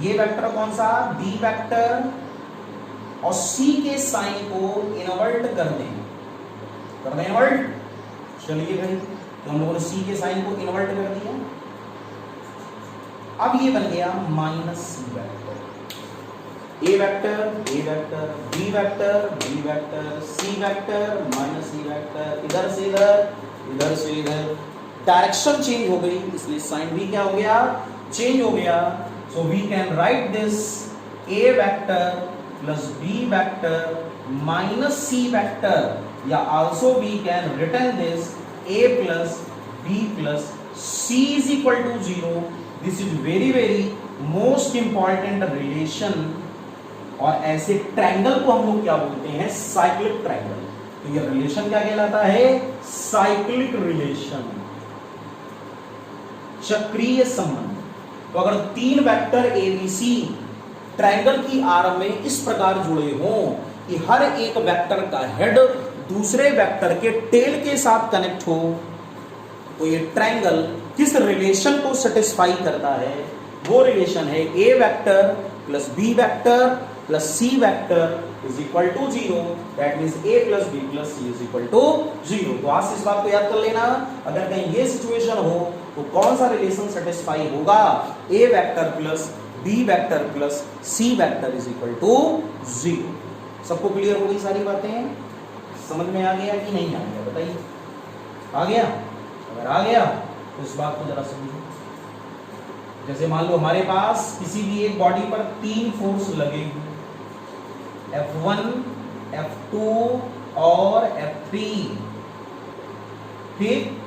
ये वेक्टर कौन सा बी वेक्टर, और सी के साइन को इन्वर्ट कर दें इन्वर्ट। चलिए भाई तो हम लोगों ने सी के साइन को इन्वर्ट कर दिया। अब ये बन गया minus C vector, A vector B vector B vector C vector minus C vector, इधर से इधर से इधर, डायरेक्शन चेंज हो गई इसलिए साइन भी क्या हो गया चेंज हो गया। So we can write this A vector plus B vector minus C vector, या also we can return this a plus b plus c is equal to 0. This is very most important relation और ऐसे ट्रायंगल को हम लोग क्या बोलते हैं, साइक्लिक ट्रायंगल। तो ये रिलेशन क्या कहलाता है, साइक्लिक रिलेशन, चक्रीय संबंध। तो अगर तीन वेक्टर एबीसी ट्रायंगल की आर्म में इस प्रकार जुड़े हों कि हर एक वेक्टर का हेड दूसरे वेक्टर के टेल के साथ कनेक्ट हो, तो ये ट्रायंगल किस रिलेशन को सेटिस्फाई करता है, वो रिलेशन है A vector plus B vector plus C vector is equal to 0। That means A plus B plus C is equal to 0। तो आज से इस बात को याद कर लेना, अगर कहीं ये सिचुएशन हो तो कौन सा रिलेशन सेटिस्फाई होगा, A vector plus B vector plus C vector is equal to 0। सबको क्लियर हो गई सारी बातें, समझ में आ गया कि नहीं आ गया, बताइए। आ गया? अगर आ गया तो इस बात को जरा समझो। जैसे मान लो हमारे पास किसी भी एक बॉडी पर तीन फोर्स लगे, F1, F2 और F3, ठीक,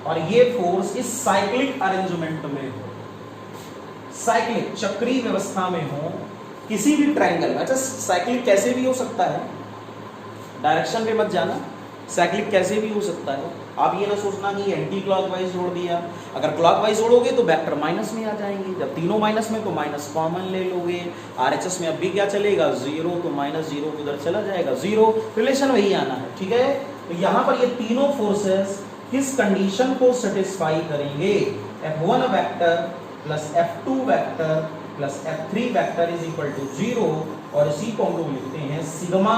और ये फोर्स इस साइक्लिक अरेंजमेंट में हो, साइक्लिक चक्रीय व्यवस्था में हो किसी भी ट्रायंगल में। अच्छा, साइक्लिक कैसे भी हो सकता है, डायरेक्शन पे मत जाना, साइक्लिक कैसे भी हो सकता है। आप ये ना सोचना कि एंटी क्लॉकवाइज जोड़ दिया, अगर क्लॉकवाइज जोड़ोगे तो वेक्टर माइनस में आ जाएंगे, जब तीनों माइनस में तो माइनस कॉमन ले लोगे। आरएचएस में अब भी क्या चलेगा, 0, तो माइनस 0 उधर चला जाएगा, 0, रिलेशन वही आना है, ठीक है। तो यहाँ पर ये तीनों फोर्सेस किस कंडीशन को सेटिस्फाई करेंगे, F1 vector plus F2 vector plus F3 vector is equal to 0, और इसी को हम लोग लिखते हैं sigma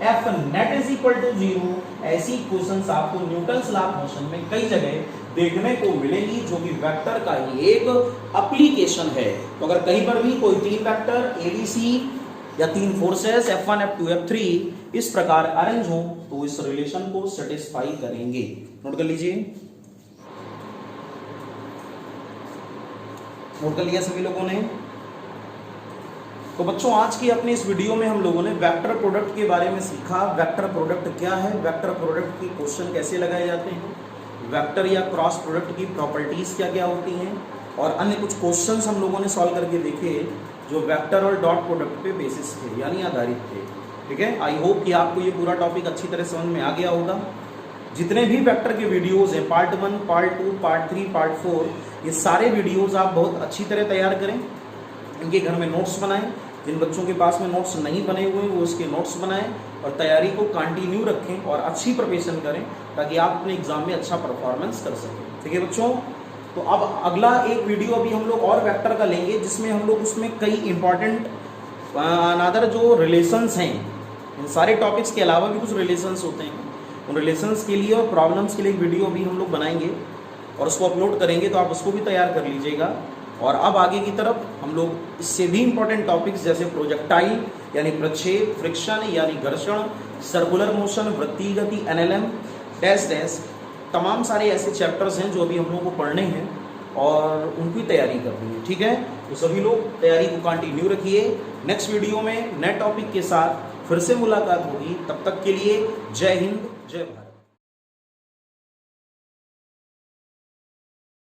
F net is equal to 0। ऐसी इक्वेशंस आपको न्यूटन्स लॉ ऑफ मोशन में कई जगह देखने को मिलेगी, जो कि वेक्टर का ही एक एप्लीकेशन है। तो अगर कहीं पर भी कोई तीन वेक्टर एबीसी या तीन फोर्सेस F1, F2, F3 इस प्रकार अरेंज हो तो इस रिलेशन को सेटिस्फाई करेंगे। नोट कर लीजिए, नोट कर लिया सभी लोगों ने। तो बच्चों, आज की अपनी इस वीडियो में हम लोगों ने वेक्टर प्रोडक्ट के बारे में सीखा। वेक्टर प्रोडक्ट क्या है, वेक्टर प्रोडक्ट की क्वेश्चन कैसे लगाए जाते हैं, वेक्टर या क्रॉस प्रोडक्ट की प्रॉपर्टीज क्या क्या होती हैं, और अन्य कुछ क्वेश्चंस हम लोगों ने सॉल्व करके देखे जो वेक्टर और डॉट प्रोडक्ट पे बेसिस थे, यानी आधारित थे, ठीक है। आई होप कि आपको ये पूरा टॉपिक अच्छी तरह समझ में आ गया होगा। जितने भी वेक्टर के वीडियोज हैं, पार्ट 1, पार्ट 2, पार्ट 3, पार्ट 4, ये सारे वीडियोज आप बहुत अच्छी तरह तैयार करें, इनके घर में नोट्स बनाएं। जिन बच्चों के पास में नोट्स नहीं बने हुए वो इसके नोट्स बनाएं और तैयारी को कंटिन्यू रखें और अच्छी प्रिपरेशन करें, ताकि आप अपने एग्जाम में अच्छा परफॉर्मेंस कर सकें, ठीक है बच्चों। तो अब अगला एक वीडियो अभी हम लोग और वेक्टर का लेंगे, जिसमें हम लोग उसमें कई इंपॉर्टेंट अनदर जो रिलेशंस हैं, इन सारे टॉपिक्स के अलावा भी कुछ रिलेशंस होते हैं, उन रिलेशंस के लिए और प्रॉब्लम्स के लिए एक वीडियो भी हम लोग बनाएंगे और उसको अपलोड करेंगे, तो आप उसको भी तैयार कर लीजिएगा। और अब आगे की तरफ हम लोग इससे भी इंपॉर्टेंट टॉपिक्स जैसे प्रोजेक्टाइल यानी प्रक्षेप, फ्रिक्शन यानी घर्षण, सर्कुलर मोशन, वृत्तीय गति, एनएलएम, डैश डैश, तमाम सारे ऐसे चैप्टर्स हैं जो अभी हम लोग को पढ़ने हैं और उनकी तैयारी करनी है, ठीक है। तो सभी लोग तैयारी को कंटिन्यू रखिए। नेक्स्ट वीडियो में नए टॉपिक के साथ फिर से मुलाकात होगी, तब तक के लिए जय हिंद, जय भारत।